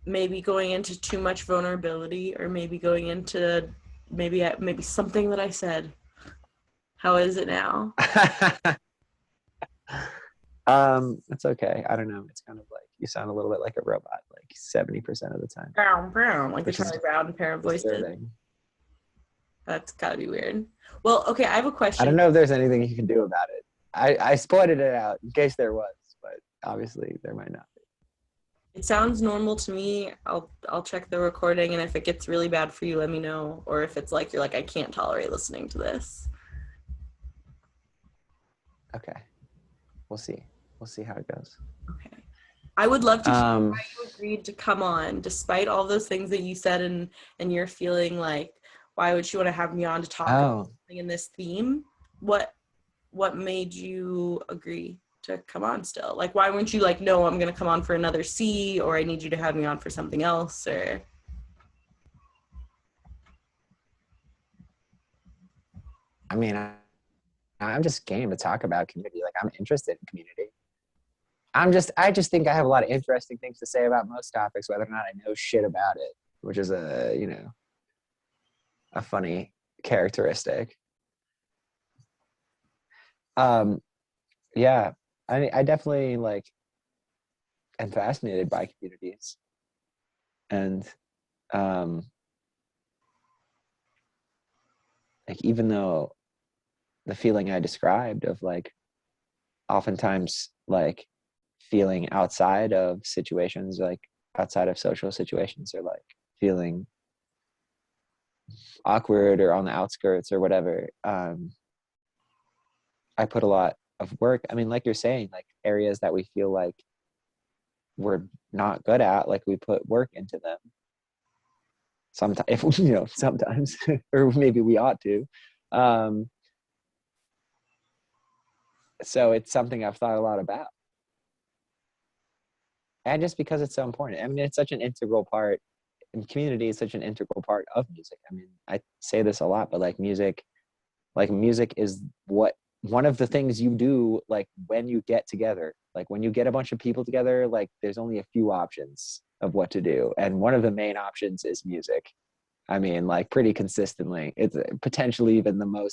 Speaker 1: Maybe going into too much vulnerability, or maybe going into maybe something that I said. How is it now?
Speaker 2: It's okay. I don't know. It's kind of like you sound a little bit like a robot, like 70% of the time.
Speaker 1: Brown, brown, like the
Speaker 2: Which is
Speaker 1: Charlie Brown pair of voices.
Speaker 2: disturbing.
Speaker 1: That's gotta be weird. Well, okay, I have a question.
Speaker 2: I don't know if there's anything you can do about it. I pointed it out in case there was, but obviously there might not be.
Speaker 1: It sounds normal to me. I'll check the recording, and if it gets really bad for you, let me know. Or if it's like you're like, I can't tolerate listening to this.
Speaker 2: Okay. We'll see. We'll see how it goes.
Speaker 1: Okay. I would love to hear why you agreed to come on, despite all those things that you said, and you're feeling like, why would you want to have me on to talk about something in this theme? What made you agree to come on still? Like, why weren't you like, no, I'm going to come on for another C, or I need you to have me on for something else, or...
Speaker 2: I mean, I'm just game to talk about community. Like, I'm interested in community. I just think I have a lot of interesting things to say about most topics, whether or not I know shit about it, which is a funny characteristic. Yeah, I definitely like am fascinated by communities, and like, even though the feeling I described of like oftentimes like feeling outside of situations, like outside of social situations, or like feeling awkward or on the outskirts or whatever, I put a lot of work. I mean, like you're saying, like areas that we feel like we're not good at, like we put work into them sometimes, if sometimes, or maybe we ought to. So it's something I've thought a lot about, and just because it's so important. I mean, it's such an integral part, and community is such an integral part of music. I mean, I say this a lot, but like music is one of the things you do, like when you get together, like when you get a bunch of people together, like there's only a few options of what to do, and one of the main options is music. I mean, like pretty consistently, it's potentially even the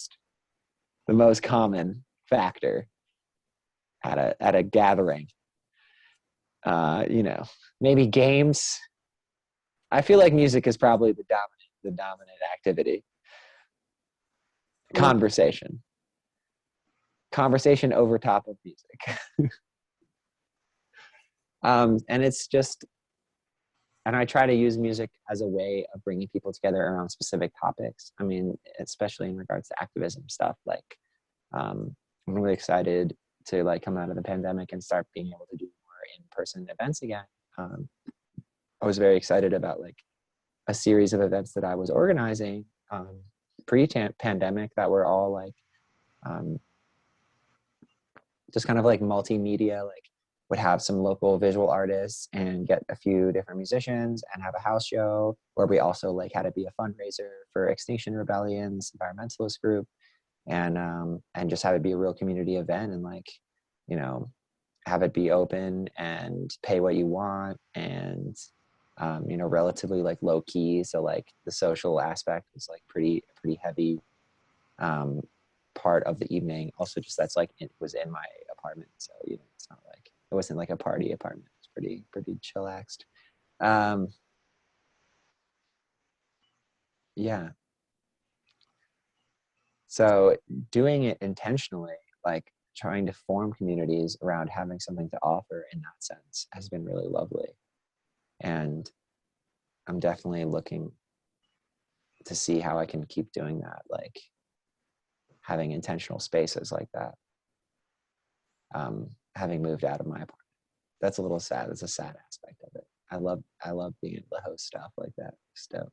Speaker 2: most common factor at a gathering. Maybe games. I feel like music is probably the dominant activity. Conversation over top of music. And it's just, and I try to use music as a way of bringing people together around specific topics. I mean, especially in regards to activism stuff. Like, I'm really excited to like come out of the pandemic and start being able to do more in-person events again. I was very excited about like a series of events that I was organizing pre-pandemic that were all like just kind of like multimedia, like would have some local visual artists and get a few different musicians and have a house show where we also like had it be a fundraiser for Extinction Rebellion's environmentalist group, and just have it be a real community event, and like, have it be open and pay what you want, and relatively like low key. So like the social aspect was like pretty heavy part of the evening. Also, just that's like it was in my apartment, so it's not like it wasn't like a party apartment. It's pretty chillaxed. Yeah. So doing it intentionally, like trying to form communities around having something to offer in that sense, has been really lovely. And I'm definitely looking to see how I can keep doing that, like having intentional spaces like that. Having moved out of my apartment, that's a little sad. It's a sad aspect of it. I love being able to host stuff like that. So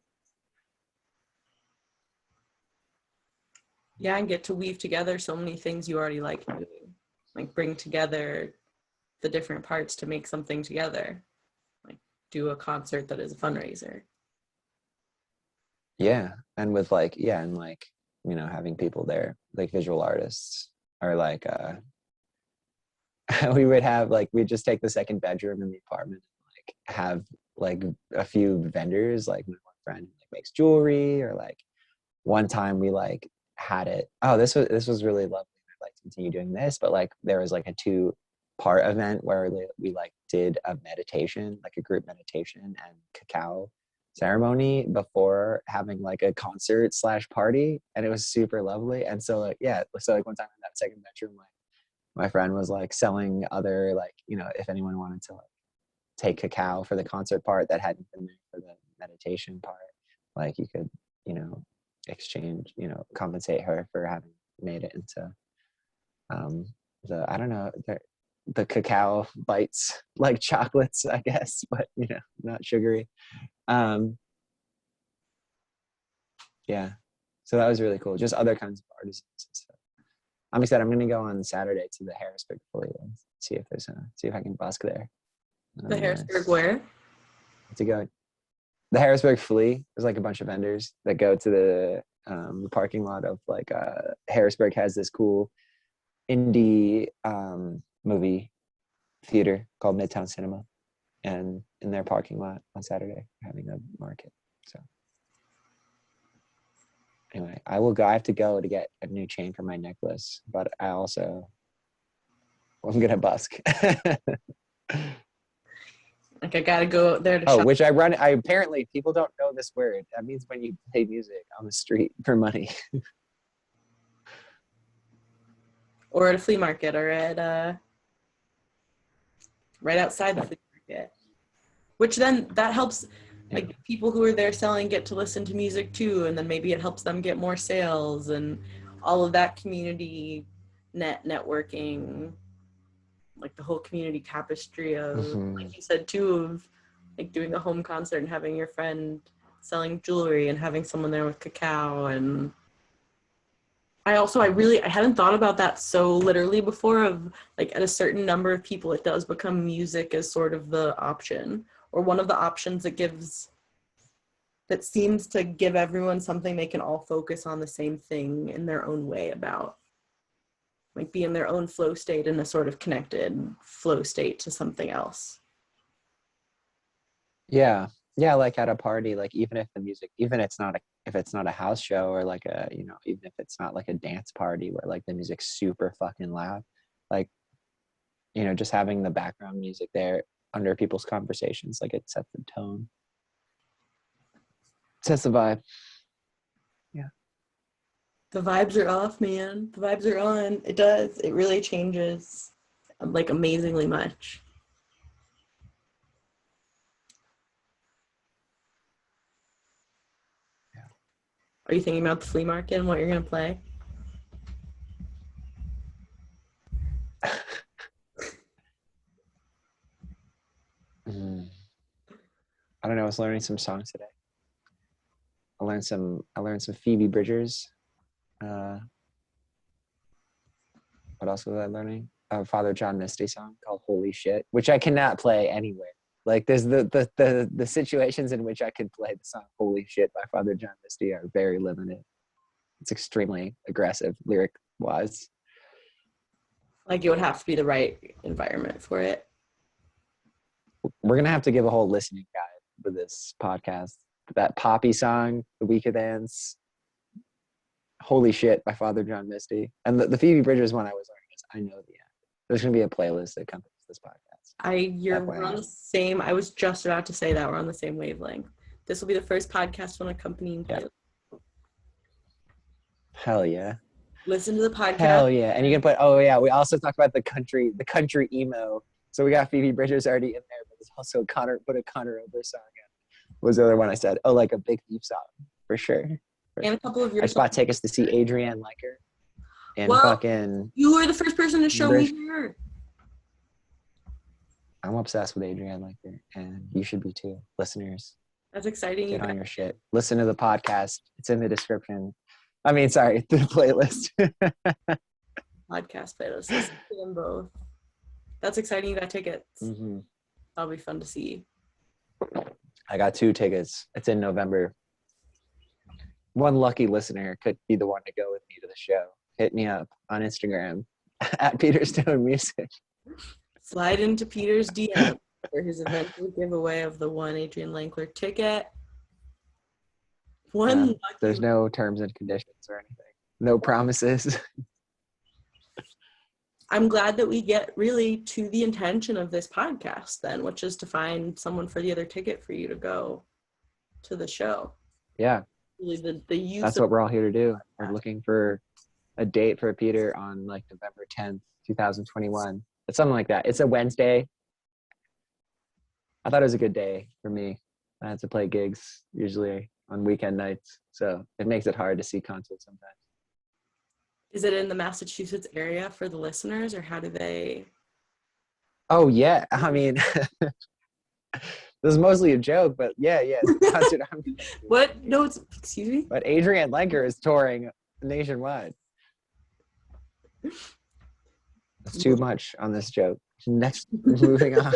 Speaker 1: Yeah, and get to weave together so many things you already like doing. Like bring together the different parts to make something together. Like do a concert that is a fundraiser.
Speaker 2: Yeah. And with like, yeah, and like, you know, having people there, like visual artists, or like we would have like, we'd just take the second bedroom in the apartment and like have like a few vendors, like my one friend like makes jewelry, or like one time we like had it, oh, this was really lovely, I'd like to continue doing this, but like there was like a 2-part event where we like did a meditation, like a group meditation and cacao ceremony before having like a concert slash party, and it was super lovely. And so like, yeah, so like one time in that second bedroom, like my friend was like selling other, like, you know, if anyone wanted to like take cacao for the concert part that hadn't been there for the meditation part, like you could, you know, exchange, you know, compensate her for having made it into the, I don't know, the cacao bites, like chocolates, I guess, but you know, not sugary. Yeah, so that was really cool. Just other kinds of artisans and stuff. I'm excited. I'm gonna go on Saturday to the Harrisburg Flea and see if I can busk there.
Speaker 1: The Harrisburg where?
Speaker 2: To go. The Harrisburg Flea. There's like a bunch of vendors that go to the parking lot of like Harrisburg has this cool indie movie theater called Midtown Cinema, and in their parking lot on Saturday having a market. So anyway, I will go. I have to go to get a new chain for my necklace, but I'm gonna busk.
Speaker 1: Like I gotta go out there to shop.
Speaker 2: Which I apparently people don't know this word. That means when you play music on the street for money.
Speaker 1: Or at a flea market, or at right outside the flea market. Which then that helps, like people who are there selling get to listen to music too, and then maybe it helps them get more sales and all of that community networking, like the whole community tapestry of, like you said too, of like doing a home concert and having your friend selling jewelry and having someone there with cacao. And I hadn't thought about that so literally before, of like at a certain number of people it does become music as sort of the option, or one of the options that seems to give everyone something they can all focus on the same thing in their own way about, like be in their own flow state, in a sort of connected flow state to something else.
Speaker 2: Yeah, like at a party, like even if the music, even if it's not a house show, or like a, you know, even if it's not like a dance party where like the music's super fucking loud, like, you know, just having the background music there under people's conversations, like it sets the tone, sets the vibe. Yeah.
Speaker 1: The vibes are off, man. The vibes are on. It does. It really changes, like, amazingly much.
Speaker 2: Yeah.
Speaker 1: Are you thinking about the flea market and what you're going to play?
Speaker 2: I don't know. I was learning some songs today. I learned some Phoebe Bridgers. What else was I learning? A Father John Misty song called "Holy Shit," which I cannot play anywhere. Like there's the situations in which I could play the song "Holy Shit" by Father John Misty are very limited. It's extremely aggressive lyric wise.
Speaker 1: Like, it would have to be the right environment for it.
Speaker 2: We're gonna have to give a whole listening guide for this podcast. That poppy song, "The Week of Dance," "Holy Shit" by Father John Misty, and the Phoebe Bridgers one I was learning is "I Know the End." There's gonna be a playlist that accompanies this podcast.
Speaker 1: We're on the same. I was just about to say that we're on the same wavelength. This will be the first podcast on accompanying playlist.
Speaker 2: Hell yeah.
Speaker 1: Listen to the podcast.
Speaker 2: Hell yeah. And you can put, oh yeah, we also talked about the country emo. So we got Phoebe Bridgers already in there, but there's also put a Connor Ober song in. What was the other one I said? Oh, like a Big Thief song, for sure.
Speaker 1: And a couple of your
Speaker 2: I just bought tickets to see Adrienne Liker. And fucking...
Speaker 1: You were the first person to show me her.
Speaker 2: I'm obsessed with Adrienne Liker, and you should be too, listeners.
Speaker 1: That's exciting.
Speaker 2: Get on your shit. Listen to the podcast. It's in the description. I mean, sorry, the playlist.
Speaker 1: Podcast playlist. Listen to them both. That's exciting. You got tickets.
Speaker 2: Mm-hmm.
Speaker 1: That'll be fun to see.
Speaker 2: I got 2 tickets. It's in November. One lucky listener could be the one to go with me to the show. Hit me up on Instagram at Peterstone Music.
Speaker 1: Slide into Peter's DM for his eventual giveaway of the one Adrian Lankler ticket.
Speaker 2: There's no terms and conditions or anything. No promises.
Speaker 1: I'm glad that we get really to the intention of this podcast then, which is to find someone for the other ticket for you to go to the show.
Speaker 2: Yeah.
Speaker 1: Really the use
Speaker 2: That's what we're all here to do. We're looking for a date for Peter on like November 10th, 2021. It's something like that. It's a Wednesday. I thought it was a good day for me. I had to play gigs usually on weekend nights, so it makes it hard to see concerts sometimes.
Speaker 1: Is it in the Massachusetts area for the listeners, or how do they?
Speaker 2: Oh yeah, I mean, this is mostly a joke, but yeah. Concert.
Speaker 1: What? No, excuse me.
Speaker 2: But Adrian Lenker is touring nationwide. That's too much on this joke. Next, moving on.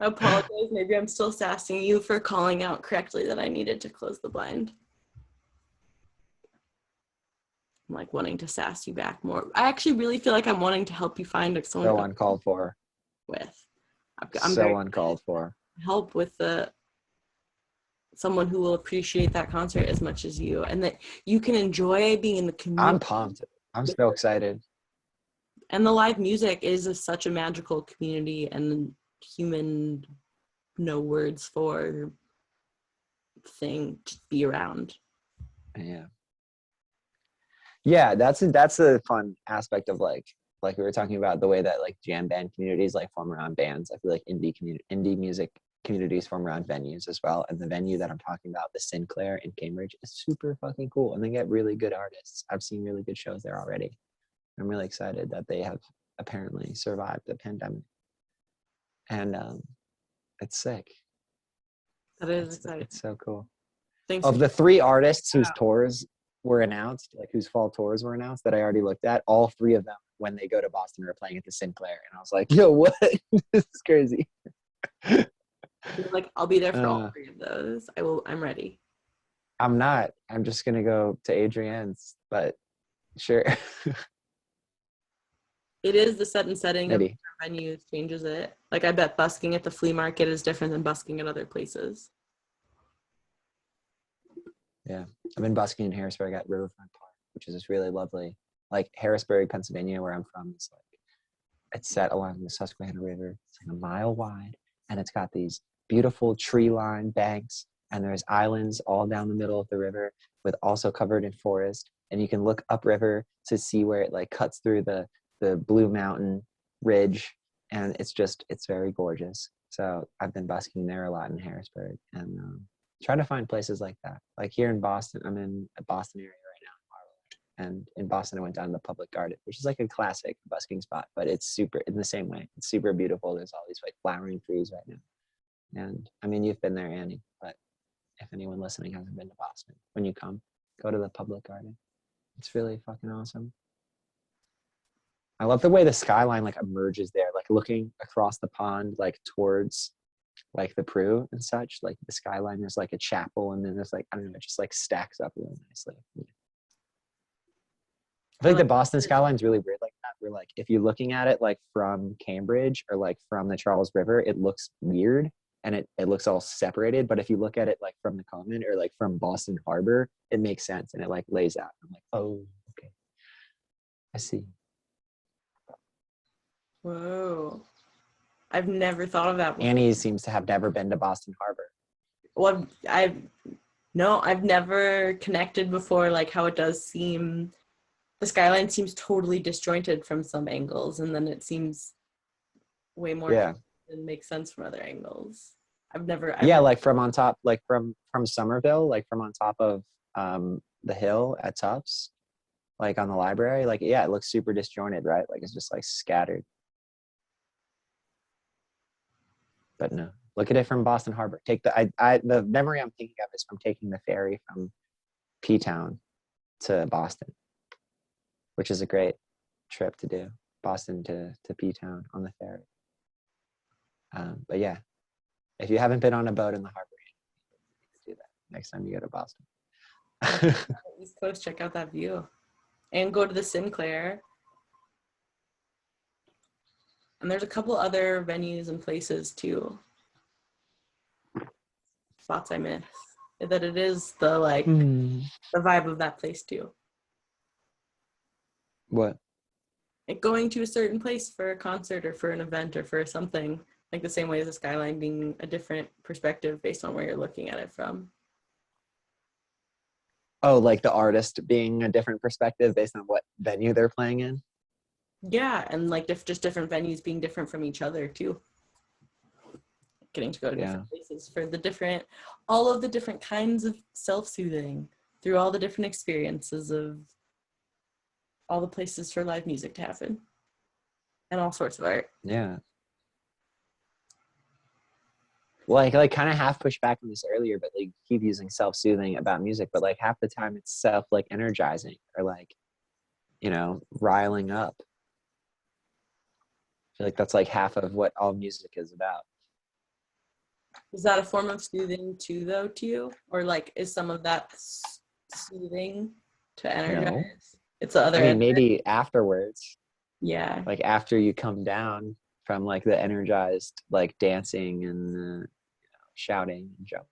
Speaker 1: I apologize. Maybe I'm still sassing you for calling out correctly that I needed to close the blind. I'm like wanting to sass you back more. I actually really feel like I'm wanting to help you find someone.
Speaker 2: So uncalled for.
Speaker 1: I'm
Speaker 2: so uncalled for.
Speaker 1: Help with someone who will appreciate that concert as much as you, and that you can enjoy being in the community.
Speaker 2: I'm pumped. I'm so excited.
Speaker 1: And the live music is such a magical community and human, no words for thing to be around.
Speaker 2: Yeah, that's a fun aspect of like we were talking about, the way that like jam band communities like form around bands. I feel like indie music communities form around venues as well. And the venue that I'm talking about, the Sinclair in Cambridge, is super fucking cool, and they get really good artists. I've seen really good shows there already. I'm really excited that they have apparently survived the pandemic, and it's sick.
Speaker 1: That is exciting.
Speaker 2: It's so cool.
Speaker 1: Thanks.
Speaker 2: Of the 3 artists whose tours were announced, like whose fall tours were announced, that I already looked at, all 3 of them, when they go to Boston, are playing at the Sinclair, and I was like, yo, what? This is crazy.
Speaker 1: Like, I'll be there for all 3 of those. I'm ready.
Speaker 2: I'm not. I'm just gonna go to Adrienne's, but sure.
Speaker 1: It is the set and setting
Speaker 2: Maybe.
Speaker 1: of venues changes it. Like, I bet busking at the flea market is different than busking at other places.
Speaker 2: Yeah, I've been busking in Harrisburg at Riverfront Park, which is just really lovely. Like Harrisburg, Pennsylvania, where I'm from, is like, it's set along the Susquehanna River. It's like a mile wide, and it's got these beautiful tree-lined banks, and there's islands all down the middle of the river, with also covered in forest. And you can look upriver to see where it like cuts through the Blue Mountain Ridge, and it's very gorgeous. So I've been busking there a lot in Harrisburg, and trying to find places like that. Like here in Boston, I'm in a Boston area right now, and in Boston I went down to the Public Garden, which is like a classic busking spot, but it's super, in the same way, it's super beautiful. There's all these like flowering trees right now. And I mean, you've been there, Annie, but if anyone listening hasn't been to Boston, when you come, go to the Public Garden. It's really fucking awesome. I love the way the skyline like emerges there, like looking across the pond, like towards like the Prue and such. Like the skyline, there's like a chapel, and then there's like, I don't know, it just like stacks up really nicely. I feel like the Boston skyline's really weird like that, where like if you're looking at it like from Cambridge or like from the Charles River, it looks weird and it looks all separated. But if you look at it like from the Common or like from Boston Harbor, it makes sense and it like lays out. I'm like, oh, okay, I see.
Speaker 1: Whoa. I've never thought of that before.
Speaker 2: Annie seems to have never been to Boston Harbor.
Speaker 1: Well, I've never connected before, like how it does seem, the skyline seems totally disjointed from some angles, and then it seems way more and makes sense from other angles. I've never
Speaker 2: like from on top, like from Somerville, like from on top of the hill at Tufts, like on the library, like it looks super disjointed, right? Like it's just like scattered. But no, Look at it from Boston Harbor. Take the the memory I'm thinking of is from taking the ferry from P-Town to Boston, which is a great trip to do. Boston to P-Town on the ferry. But yeah, if you haven't been on a boat in the harbor, do that next time you go to Boston.
Speaker 1: East Coast, check out that view. And go to the Sinclair. And there's a couple other venues and places too. Spots I miss. That it is the the vibe of that place too.
Speaker 2: What?
Speaker 1: Like going to a certain place for a concert or for an event or for something, like the same way as the skyline being a different perspective based on where you're looking at it from.
Speaker 2: Oh, like the artist being a different perspective based on what venue they're playing in?
Speaker 1: Yeah, and like just different venues being different from each other too. Getting to go to different places for all of the different kinds of self-soothing through all the different experiences of all the places for live music to happen and all sorts of art.
Speaker 2: Yeah. Like kind of half pushed back on this earlier, but like keep using self-soothing about music, but like half the time it's self like energizing or like, you know, riling up. I feel like that's like half of what all music is about.
Speaker 1: Is that a form of soothing too, though, to you? Or like, is some of that soothing to energize?
Speaker 2: No.
Speaker 1: It's the other end.
Speaker 2: Maybe afterwards.
Speaker 1: Yeah.
Speaker 2: Like after you come down from like the energized, like dancing and shouting and jumping,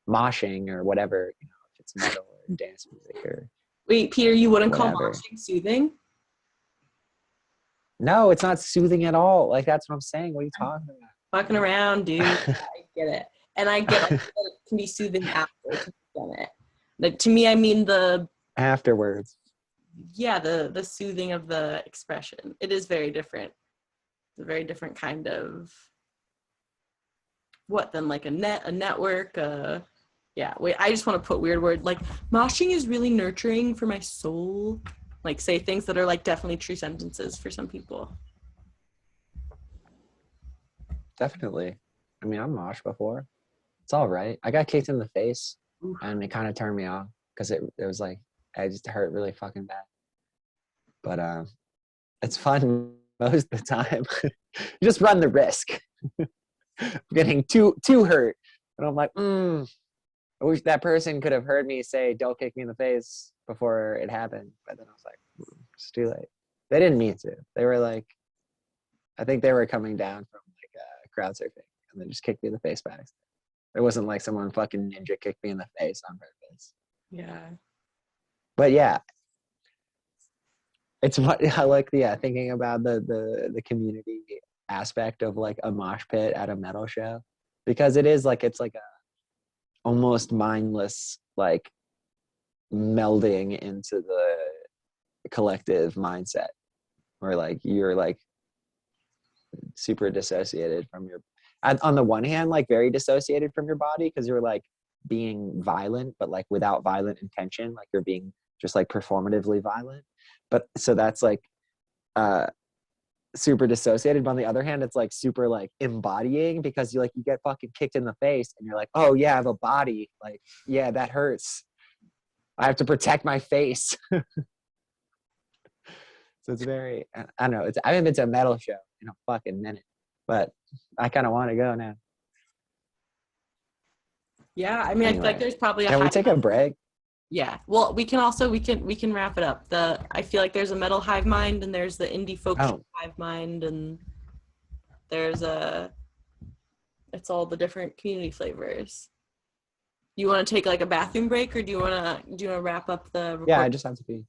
Speaker 2: moshing or whatever, you know, if it's metal or dance music or.
Speaker 1: Wait, Peter, you wouldn't
Speaker 2: whatever.
Speaker 1: call moshing soothing?
Speaker 2: No, it's not soothing at all. Like that's what I'm saying. What are you talking about?
Speaker 1: Fucking around, dude. I get it. And I get that it can be soothing after you've done it. Like, to me, I mean the
Speaker 2: afterwards.
Speaker 1: Yeah, the soothing of the expression. It is very different. It's a very different kind of than like a network. Yeah, wait, I just want to put weird words. Like moshing is really nurturing for my soul. Like say things that are like definitely true sentences for some people.
Speaker 2: Definitely. I mean, I'm moshed before. It's all right. I got kicked in the face and it kind of turned me off because it was like, I just hurt really fucking bad. But it's fun most of the time. You just run the risk of getting too hurt. And I'm like, I wish that person could have heard me say, don't kick me in the face before it happened. But then I was like, it's too late. They didn't mean to. They were like, I think they were coming down from like crowd surfing and then just kicked me in the face back. It wasn't like someone fucking ninja kicked me in the face on purpose.
Speaker 1: Yeah.
Speaker 2: But yeah, it's what I like. Yeah, thinking about the community aspect of like a mosh pit at a metal show, because it is like it's like a almost mindless like melding into the collective mindset, where like you're like super dissociated from your. On the one hand, like very dissociated from your body because you're like being violent, but like without violent intention, like you're being just like performatively violent. But so that's like super dissociated. But on the other hand, it's like super like embodying because you get fucking kicked in the face and you're like, oh yeah, I have a body. Like, yeah, that hurts. I have to protect my face. So it's very, I don't know. I haven't been to a metal show in a fucking minute, but I kind of want to go now.
Speaker 1: Yeah, I mean, anyway, I feel like there's probably
Speaker 2: Can we take a break?
Speaker 1: Yeah. Well, we can wrap it up. I feel like there's a metal hive mind and there's the indie folk hive mind and there's it's all the different community flavors. You want to take like a bathroom break or do you want to wrap up the recording?
Speaker 2: Yeah, I just have to pee.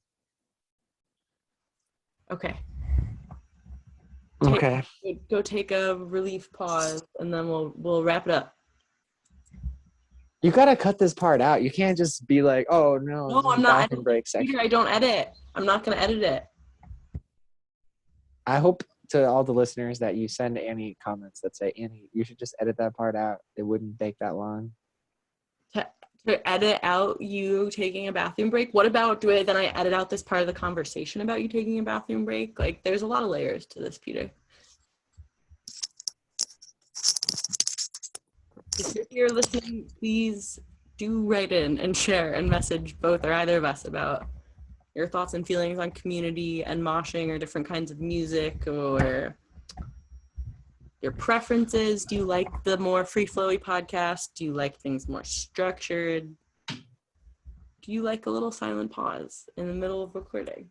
Speaker 1: Okay.
Speaker 2: Okay.
Speaker 1: Go take a relief pause and then we'll wrap it up.
Speaker 2: You gotta cut this part out. You can't just be like, "Oh no,
Speaker 1: no, I'm not editing.
Speaker 2: Break section."
Speaker 1: Peter, I don't edit. I'm not gonna edit it.
Speaker 2: I hope to all the listeners that you send Annie comments that say, "Annie, you should just edit that part out. It wouldn't take that long."
Speaker 1: To edit out you taking a bathroom break? What about then I edit out this part of the conversation about you taking a bathroom break? Like, there's a lot of layers to this, Peter. If you're here listening, please do write in and share and message both or either of us about your thoughts and feelings on community and moshing or different kinds of music, or your preferences. Do you like the more free-flowy podcast? Do you like things more structured? Do you like a little silent pause in the middle of recording?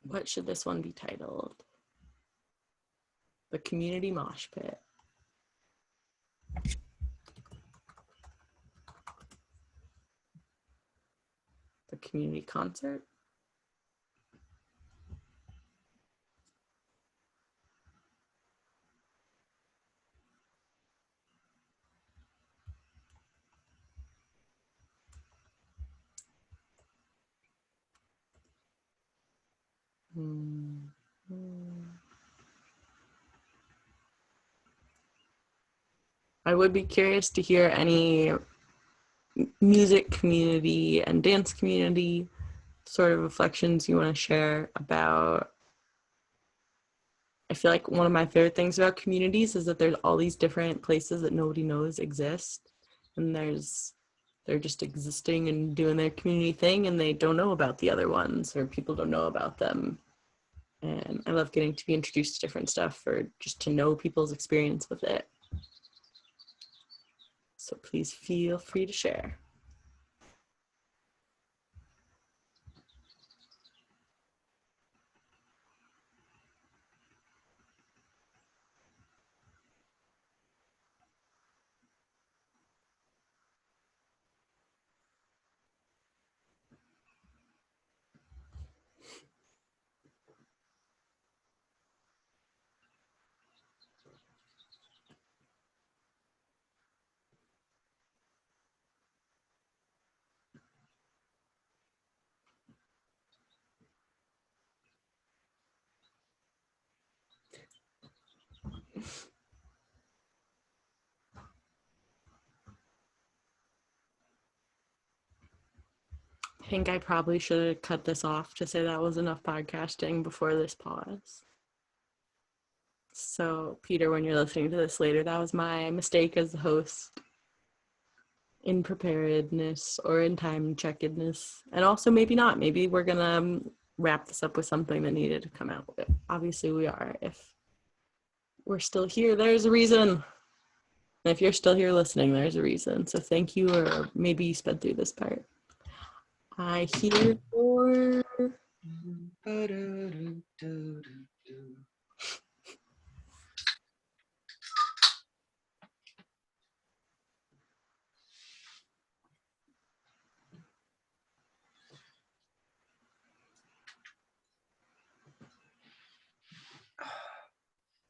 Speaker 1: What should this one be titled? The Community Mosh Pit. The Community Concert. I would be curious to hear any music community and dance community sort of reflections you want to share about. I feel like one of my favorite things about communities is that there's all these different places that nobody knows exist, and they're just existing and doing their community thing, and they don't know about the other ones, or people don't know about them. And I love getting to be introduced to different stuff, or just to know people's experience with it. So please feel free to share. I think I probably should have cut this off to say that was enough podcasting before this pause. So, Peter, when you're listening to this later, that was my mistake as the host in preparedness or in time checkedness. And also maybe not. Maybe we're going to wrap this up with something that needed to come out. Obviously we are. If we're still here, there's a reason. And if you're still here listening, there's a reason. So thank you, or maybe you sped through this part. I hear for...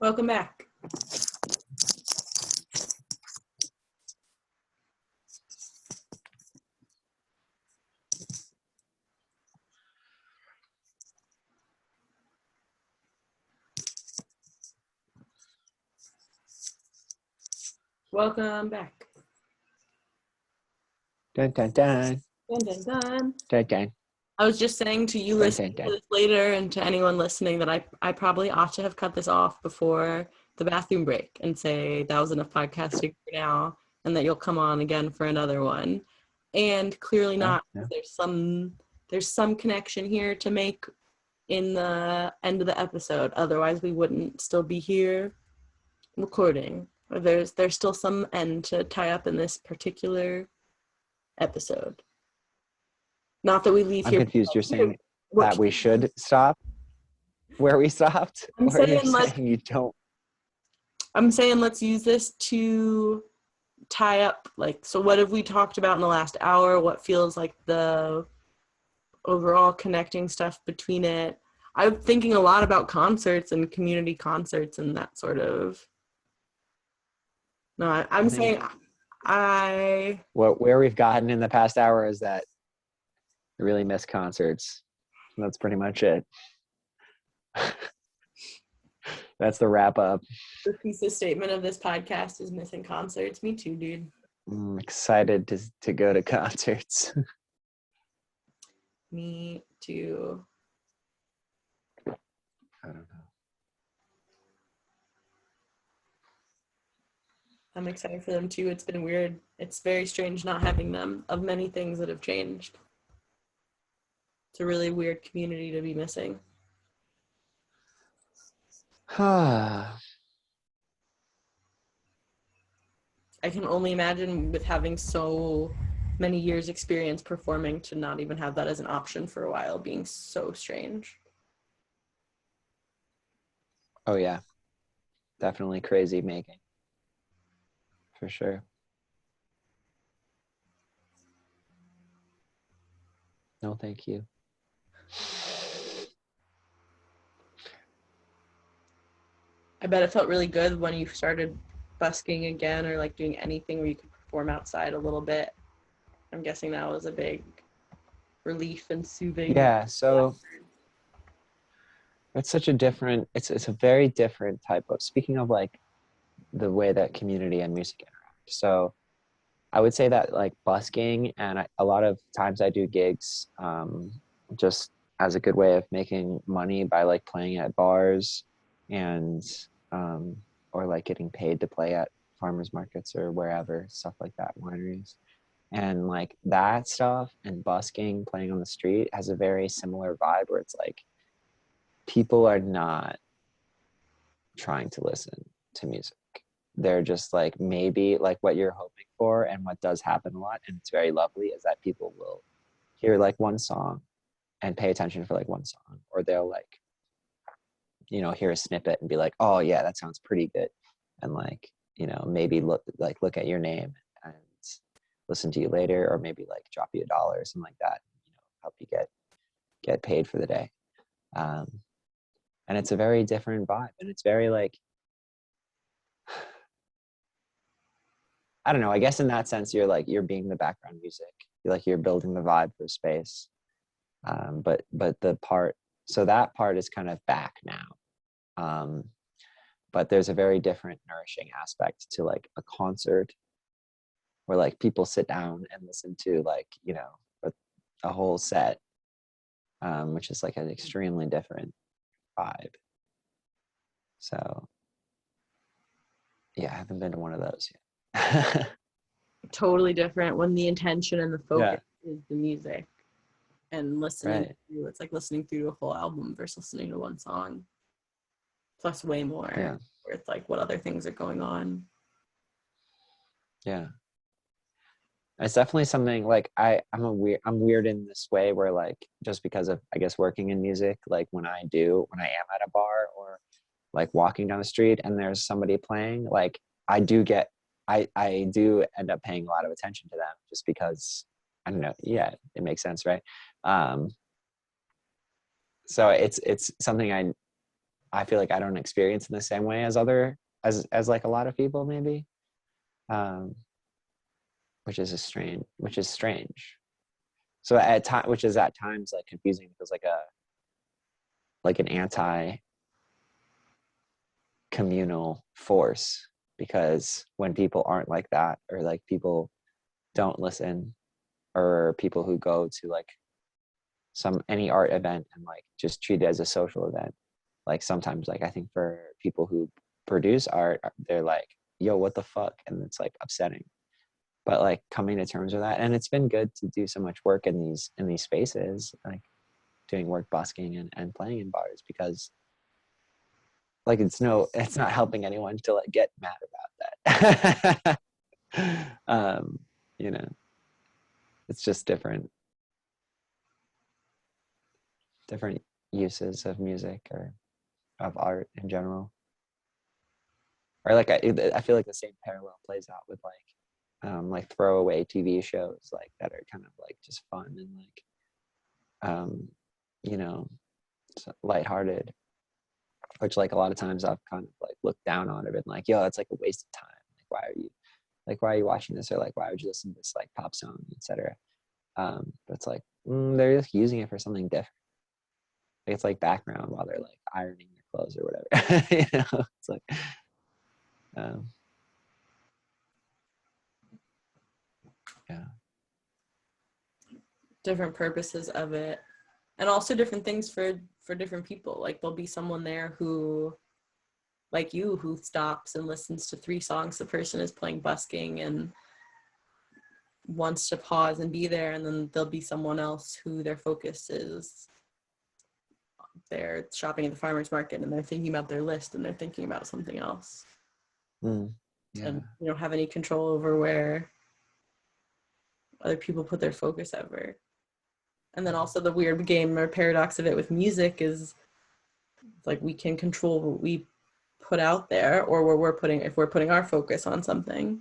Speaker 1: Welcome back. Welcome back.
Speaker 2: Dun dun dun.
Speaker 1: Dun, dun, dun.
Speaker 2: Dun dun.
Speaker 1: I was just saying to you listening to this later, and to anyone listening, that I probably ought to have cut this off before the bathroom break and say that was enough podcasting for now, and that you'll come on again for another one. And clearly not.
Speaker 2: Yeah.
Speaker 1: There's some connection here to make in the end of the episode. Otherwise, we wouldn't still be here recording. Or there's still some end to tie up in this particular episode. Not that we leave
Speaker 2: I'm
Speaker 1: here.
Speaker 2: confused. You're saying that we should stop where we stopped?
Speaker 1: I'm
Speaker 2: or you're
Speaker 1: saying
Speaker 2: you don't?
Speaker 1: I'm saying let's use this to tie up, like, so what have we talked about in the last hour? What feels like the overall connecting stuff between it? I'm thinking a lot about concerts and community concerts and that sort of. No, I'm saying
Speaker 2: where we've gotten in the past hour is that I really miss concerts. And that's pretty much it. That's the wrap up.
Speaker 1: The thesis statement of this podcast is missing concerts. Me too, dude.
Speaker 2: I'm excited to go to concerts.
Speaker 1: Me too.
Speaker 2: I don't know.
Speaker 1: I'm excited for them too. It's been weird. It's very strange not having them, of many things that have changed. It's a really weird community to be missing. I can only imagine with having so many years experience performing to not even have that as an option for a while being so strange.
Speaker 2: Oh yeah, definitely crazy making, for sure. No, thank you.
Speaker 1: I bet it felt really good when you started busking again or like doing anything where you could perform outside a little bit. I'm guessing that was a big relief and soothing.
Speaker 2: Yeah, so it's such a different, it's a very different type of, speaking of like the way that community and music interact. So I would say that like busking and a lot of times I do gigs just as a good way of making money by like playing at bars and um, or like getting paid to play at farmers markets or wherever, stuff like that, wineries. And like that stuff and busking, playing on the street has a very similar vibe where it's like people are not trying to listen to music. They're just like maybe like what you're hoping for, and what does happen a lot, and it's very lovely, is that people will hear like one song and pay attention for like one song, or they'll like, you know, hear a snippet and be like, oh yeah, that sounds pretty good, and like, you know, maybe look at your name and listen to you later, or maybe like drop you $1 or something like that, you know, help you get paid for the day. um and it's a very different vibe, and it's very like, I don't know, I guess in that sense you're being the background music, you're building the vibe for space. But the part, so that part is kind of back now. um but there's a very different nourishing aspect to like a concert where like people sit down and listen to like, you know, a whole set, which is like an extremely different vibe. So yeah, I haven't been to one of those yet.
Speaker 1: Totally different when the intention and the
Speaker 2: Yeah,
Speaker 1: focus is the music and listening
Speaker 2: right.
Speaker 1: through. It's like listening through a full album versus listening to one song. Plus way more.
Speaker 2: Yeah,
Speaker 1: Where it's like what other things are going on.
Speaker 2: yeah. It's definitely something like I'm weird in this way where like, just because of I guess working in music, like when I am at a bar or like walking down the street and there's somebody playing, like I do get I do end up paying a lot of attention to them, just because I don't know, yeah, it makes sense, right? um so it's something I feel like I don't experience in the same way as as like a lot of people maybe, um which is strange. So at time, which is at times like confusing, because like an anti communal force, because when people aren't like that, or like people don't listen, or people who go to like any art event and like just treat it as a social event, like sometimes like I think for people who produce art, they're like, yo, what the fuck, and it's like upsetting. But like coming to terms with that, and it's been good to do so much work in these spaces, like doing work busking and playing in bars, because like it's not helping anyone to like get mad about that. You know, it's just different uses of music or of art in general. Or like I feel like the same parallel plays out with like throwaway TV shows like that are kind of like just fun and like you know, lighthearted, which like a lot of times I've kind of like looked down on it and like, yo, it's like a waste of time. Why are you watching this, or like why would you listen to this like pop song, etc. But it's like, they're just using it for something different. Like, it's like background while they're like ironing their clothes or whatever. You know, it's like um, yeah,
Speaker 1: Different purposes of it. And also different things for different people. Like there'll be someone there who like you who stops and listens to 3 songs the person is playing busking and wants to pause and be there, and then there'll be someone else who their focus is they're shopping at the farmer's market and they're thinking about their list and they're thinking about something else.
Speaker 2: Yeah.
Speaker 1: And you don't have any control over where other people put their focus ever. And then also the weird game or paradox of it with music is like we can control what we put out there, or where if we're putting our focus on something.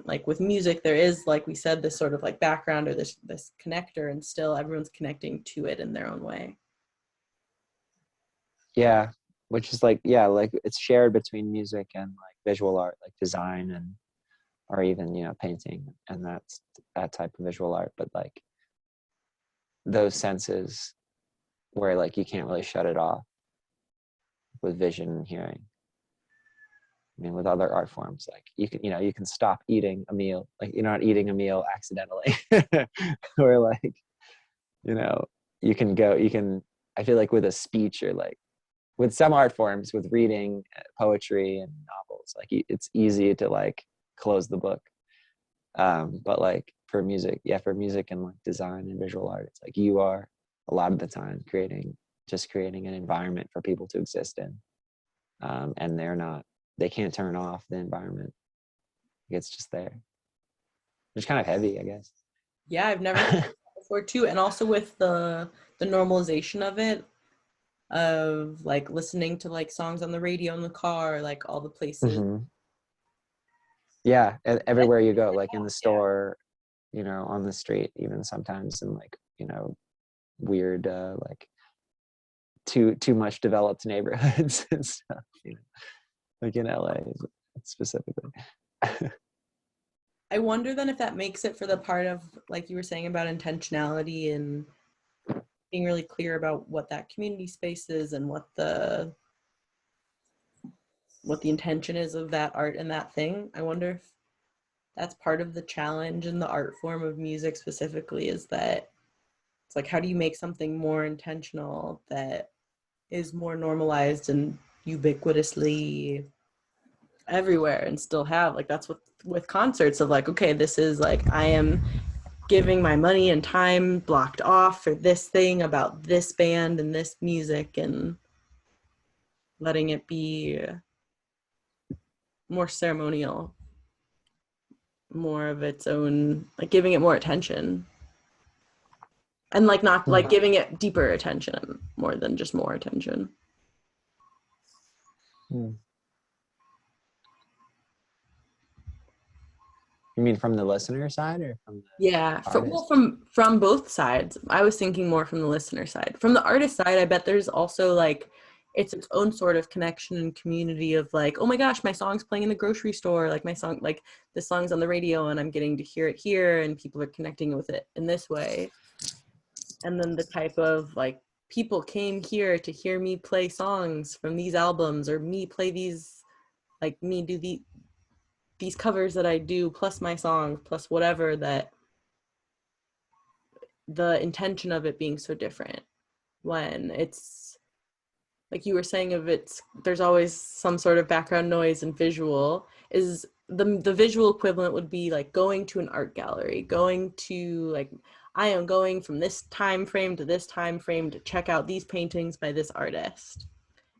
Speaker 1: Like with music, there is, like we said, this sort of like background or this connector, and still everyone's connecting to it in their own way.
Speaker 2: Yeah, which is like, yeah, like it's shared between music and like visual art, like design and, or even, you know, painting, and that's that type of visual art. But like those senses where like you can't really shut it off with vision and hearing. I mean, with other art forms, like you can, you know, you can stop eating a meal, like you're not eating a meal accidentally, or like, you know, you can, I feel like with a speech, or like with some art forms, with reading, poetry and novels, like it's easy to like close the book. But like for music and like design and visual art, it's like you are a lot of the time creating an environment for people to exist in. And they can't turn off the environment. It's just there. It's kind of heavy, I guess.
Speaker 1: Yeah, I've never heard that before too. And also with the normalization of it, of like listening to like songs on the radio in the car, like all the places.
Speaker 2: Mm-hmm. Yeah, everywhere you go, like in the store, you know, on the street, even sometimes in like, you know, weird like too much developed neighborhoods and stuff, you know, like in LA specifically.
Speaker 1: I wonder then if that makes it for the part of, like you were saying about intentionality and being really clear about what that community space is and what the intention is of that art and that thing. I wonder if that's part of the challenge in the art form of music specifically, is that it's like, how do you make something more intentional that is more normalized and ubiquitously everywhere, and still have, like, that's what with concerts of like, okay, this is like, I am giving my money and time blocked off for this thing about this band and this music, and letting it be more ceremonial, more of its own, like giving it more attention, and like not like giving it deeper attention more than just more attention.
Speaker 2: You mean from the listener side or from the
Speaker 1: Yeah,
Speaker 2: artist?
Speaker 1: from both sides. I was thinking more from the listener side. From the artist side, I bet there's also like its own sort of connection and community of like, oh my gosh, my song's playing in the grocery store, like my song, like the song's on the radio and I'm getting to hear it here and people are connecting with it in this way. And then the type of like, people came here to hear me play songs from these albums, or me play these, like me do these covers that I do, plus my songs, plus whatever, that the intention of it being so different. When it's like you were saying, of it's, there's always some sort of background noise and visual, is the visual equivalent would be like going to an art gallery, going to like, I am going from this time frame to this time frame to check out these paintings by this artist.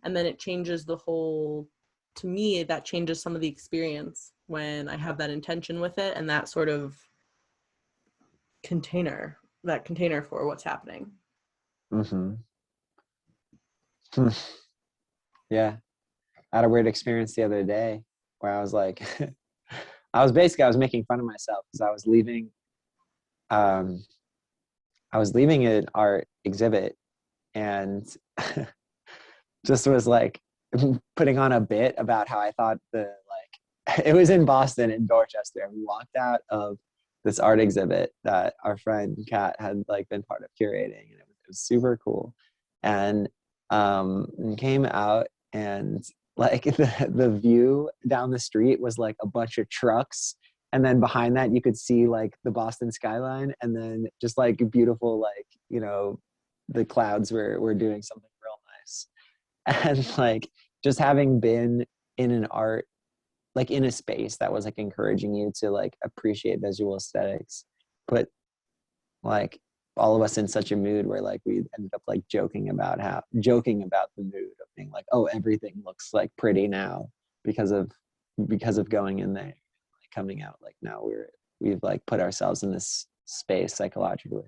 Speaker 1: And then it changes the whole, to me, that changes some of the experience when I have that intention with it, and that sort of container for what's happening.
Speaker 2: Mm-hmm. Yeah, I had a weird experience the other day where I was like, I was making fun of myself because I was leaving an art exhibit, and just was like putting on a bit about how I thought it was in Boston, in Dorchester, and we walked out of this art exhibit that our friend Kat had like been part of curating, and it was super cool. And came out, and like the view down the street was like a bunch of trucks, and then behind that you could see like the Boston skyline, and then just like beautiful, like, you know, the clouds were doing something real nice. And like just having been in an art, like in a space that was like encouraging you to like appreciate visual aesthetics, put like all of us in such a mood where like we ended up like joking about the mood of being like, oh, everything looks like pretty now because of going in there, like coming out like now we've like put ourselves in this space psychologically.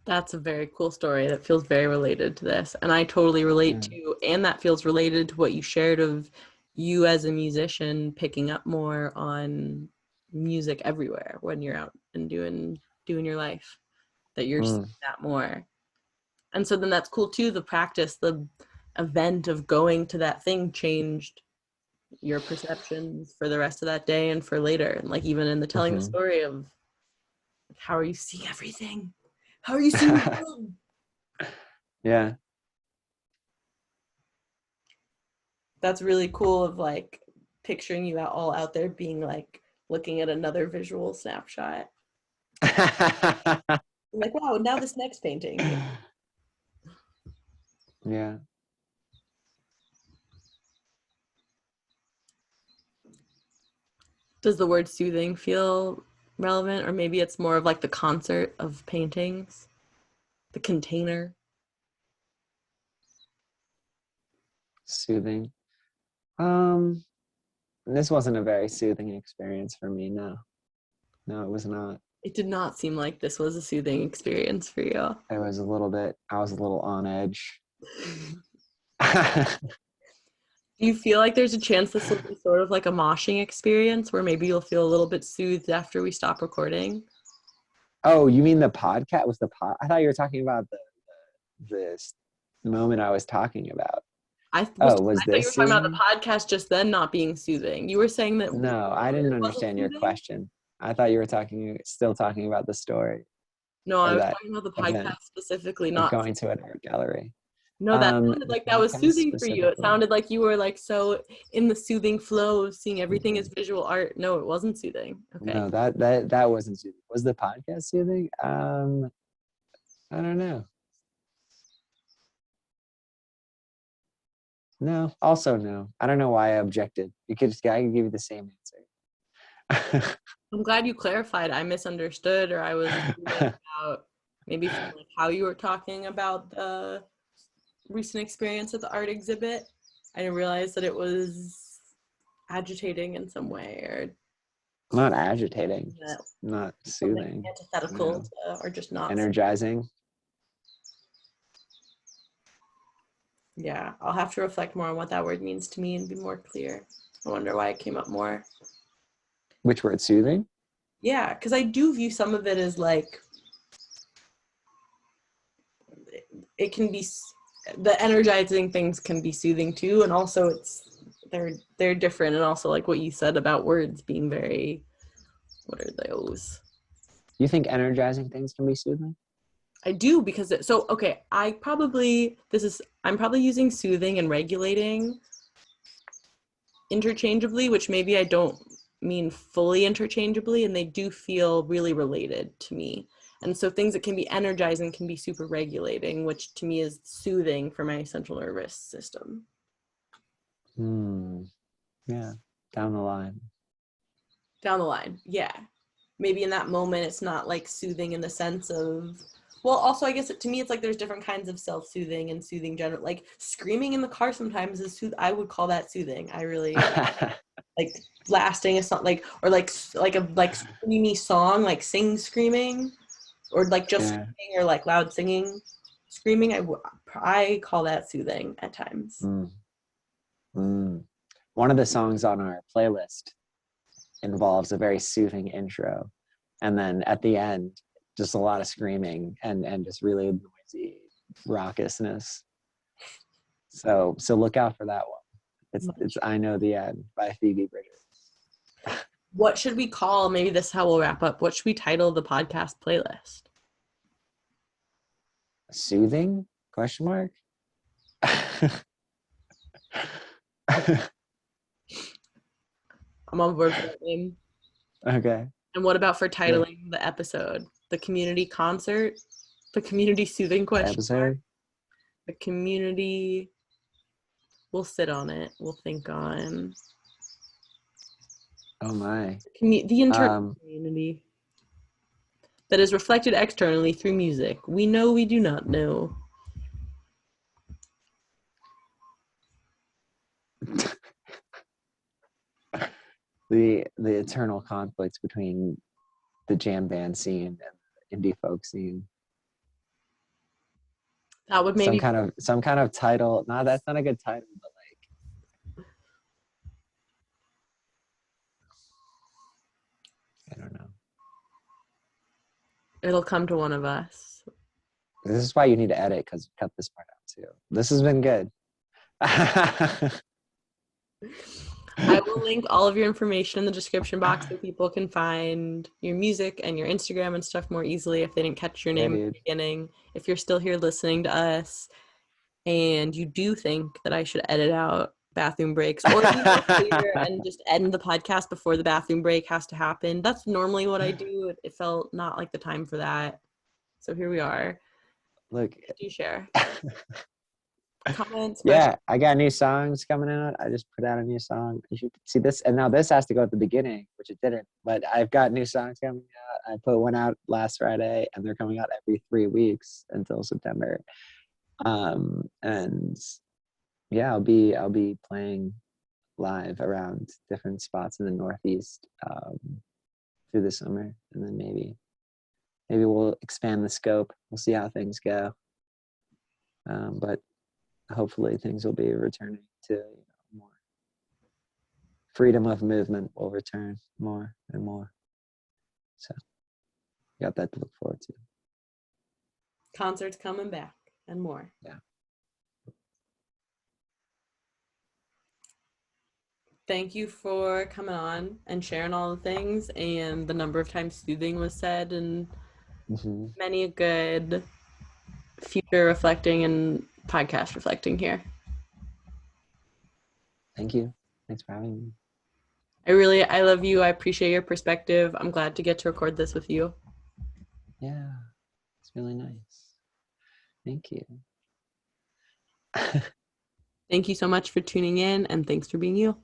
Speaker 1: That's a very cool story that feels very related to this, and I totally relate to, and that feels related to what you shared of you as a musician picking up more on music everywhere when you're out and doing your life, that you're seeing that more. And so then that's cool too, the practice, the event of going to that thing changed your perceptions for the rest of that day and for later, and like even in the telling the story of how are you seeing everything, how are you seeing the world?
Speaker 2: Yeah,
Speaker 1: that's really cool, of like picturing you all out there being like looking at another visual snapshot. Like, wow, now this next painting.
Speaker 2: yeah.
Speaker 1: Does the word soothing feel relevant, or maybe it's more of like the concert of paintings, the container?
Speaker 2: Soothing. This wasn't a very soothing experience for me. No, it was not.
Speaker 1: It did not seem like this was a soothing experience for you.
Speaker 2: I was a little on edge.
Speaker 1: Do you feel like there's a chance this will be sort of like a moshing experience where maybe you'll feel a little bit soothed after we stop recording?
Speaker 2: Oh, you mean the podcast? Was the pod? I thought you were talking about this moment I was talking about.
Speaker 1: I
Speaker 2: Was
Speaker 1: thought you
Speaker 2: this
Speaker 1: were talking about the
Speaker 2: soothing?
Speaker 1: podcast just then not being soothing. You were saying that
Speaker 2: No, I didn't
Speaker 1: it wasn't
Speaker 2: understand your
Speaker 1: soothing?
Speaker 2: question. I thought you were still talking about the story
Speaker 1: No, I
Speaker 2: or
Speaker 1: was
Speaker 2: that
Speaker 1: talking about the
Speaker 2: event
Speaker 1: podcast specifically,
Speaker 2: of
Speaker 1: not.
Speaker 2: going to an art gallery.
Speaker 1: No, that sounded
Speaker 2: The
Speaker 1: like that was
Speaker 2: podcast
Speaker 1: soothing for you. It
Speaker 2: specifically.
Speaker 1: sounded like you were like so in the soothing flow of seeing everything as visual art. No, it wasn't soothing. Okay.
Speaker 2: No, that wasn't soothing. Was the podcast soothing? I don't know. No, also no. I don't know why I objected. I could give you the same answer.
Speaker 1: I'm glad you clarified. I misunderstood, or I was assuming about maybe from like how you were talking about the recent experience at the art exhibit. I didn't realize that it was agitating in some way, or
Speaker 2: Not agitating,
Speaker 1: that
Speaker 2: not
Speaker 1: something
Speaker 2: soothing.
Speaker 1: antithetical
Speaker 2: No.
Speaker 1: to, or just not.
Speaker 2: Energizing.
Speaker 1: Yeah, I'll have to reflect more on what that word means to me and be more clear. I wonder why it came up more.
Speaker 2: Which word? Soothing?
Speaker 1: Yeah, because I do view some of it as like, it can be, the energizing things can be soothing too, and also it's they're different, and also like what you said about words being very, what are those?
Speaker 2: You think energizing things can be soothing?
Speaker 1: I do, because so okay, I'm probably using soothing and regulating interchangeably, which maybe I don't mean fully interchangeably, and they do feel really related to me. And so things that can be energizing can be super regulating, which to me is soothing for my central nervous system.
Speaker 2: Yeah, down the line.
Speaker 1: Down the line, yeah. Maybe in that moment it's not like soothing in the sense of, well, also I guess to me it's like there's different kinds of self-soothing and soothing general, like screaming in the car sometimes is I would call that soothing. I really like blasting a song, like, or like a screamy song, like screaming, or like just screaming, or like loud singing, screaming. I call that soothing at times.
Speaker 2: One of the songs on our playlist involves a very soothing intro, and then at the end just a lot of screaming and just really noisy raucousness. So look out for that one. It's I Know the End by Phoebe Bridgers.
Speaker 1: What should we call, maybe this is how we'll wrap up, what should we title the podcast playlist?
Speaker 2: Soothing? Question mark?
Speaker 1: I'm on board for that name.
Speaker 2: Okay.
Speaker 1: And what about for titling the episode? The community concert? The community soothing question
Speaker 2: episode?
Speaker 1: The community, we'll sit on it. We'll think on
Speaker 2: Oh my.
Speaker 1: the internal community that is reflected externally through music. We know we do not know.
Speaker 2: The eternal conflicts between the jam band scene and the indie folk scene.
Speaker 1: That would maybe
Speaker 2: some kind of title. No, that's not a good title, but like, I don't know.
Speaker 1: it'll come to one of us.
Speaker 2: This is why you need to edit, because cut this part out too. This has been good.
Speaker 1: I will link all of your information in the description box so people can find your music and your Instagram and stuff more easily if they didn't catch your name at the beginning. If you're still here listening to us and you do think that I should edit out bathroom breaks or be more clear and just end the podcast before the bathroom break has to happen, that's normally what I do. It felt not like the time for that. So here we are.
Speaker 2: Look.
Speaker 1: Do share. Comments.
Speaker 2: Yeah, I got new songs coming out. I just put out a new song. You should see this, and now this has to go at the beginning, which it didn't. But I've got new songs coming out. I put one out last Friday, and they're coming out every 3 weeks until September. And yeah, I'll be playing live around different spots in the Northeast through the summer, and then maybe we'll expand the scope. We'll see how things go. But hopefully things will be returning to more freedom of movement will return more and more. So got that to look forward to.
Speaker 1: Concerts coming back and more.
Speaker 2: Yeah.
Speaker 1: Thank you for coming on and sharing all the things and the number of times soothing was said and many a good future reflecting and podcast reflecting here.
Speaker 2: Thank you. Thanks for having me.
Speaker 1: I love you. I appreciate your perspective. I'm glad to get to record this with you.
Speaker 2: Yeah, it's really nice. Thank you.
Speaker 1: Thank you so much for tuning in, and thanks for being you.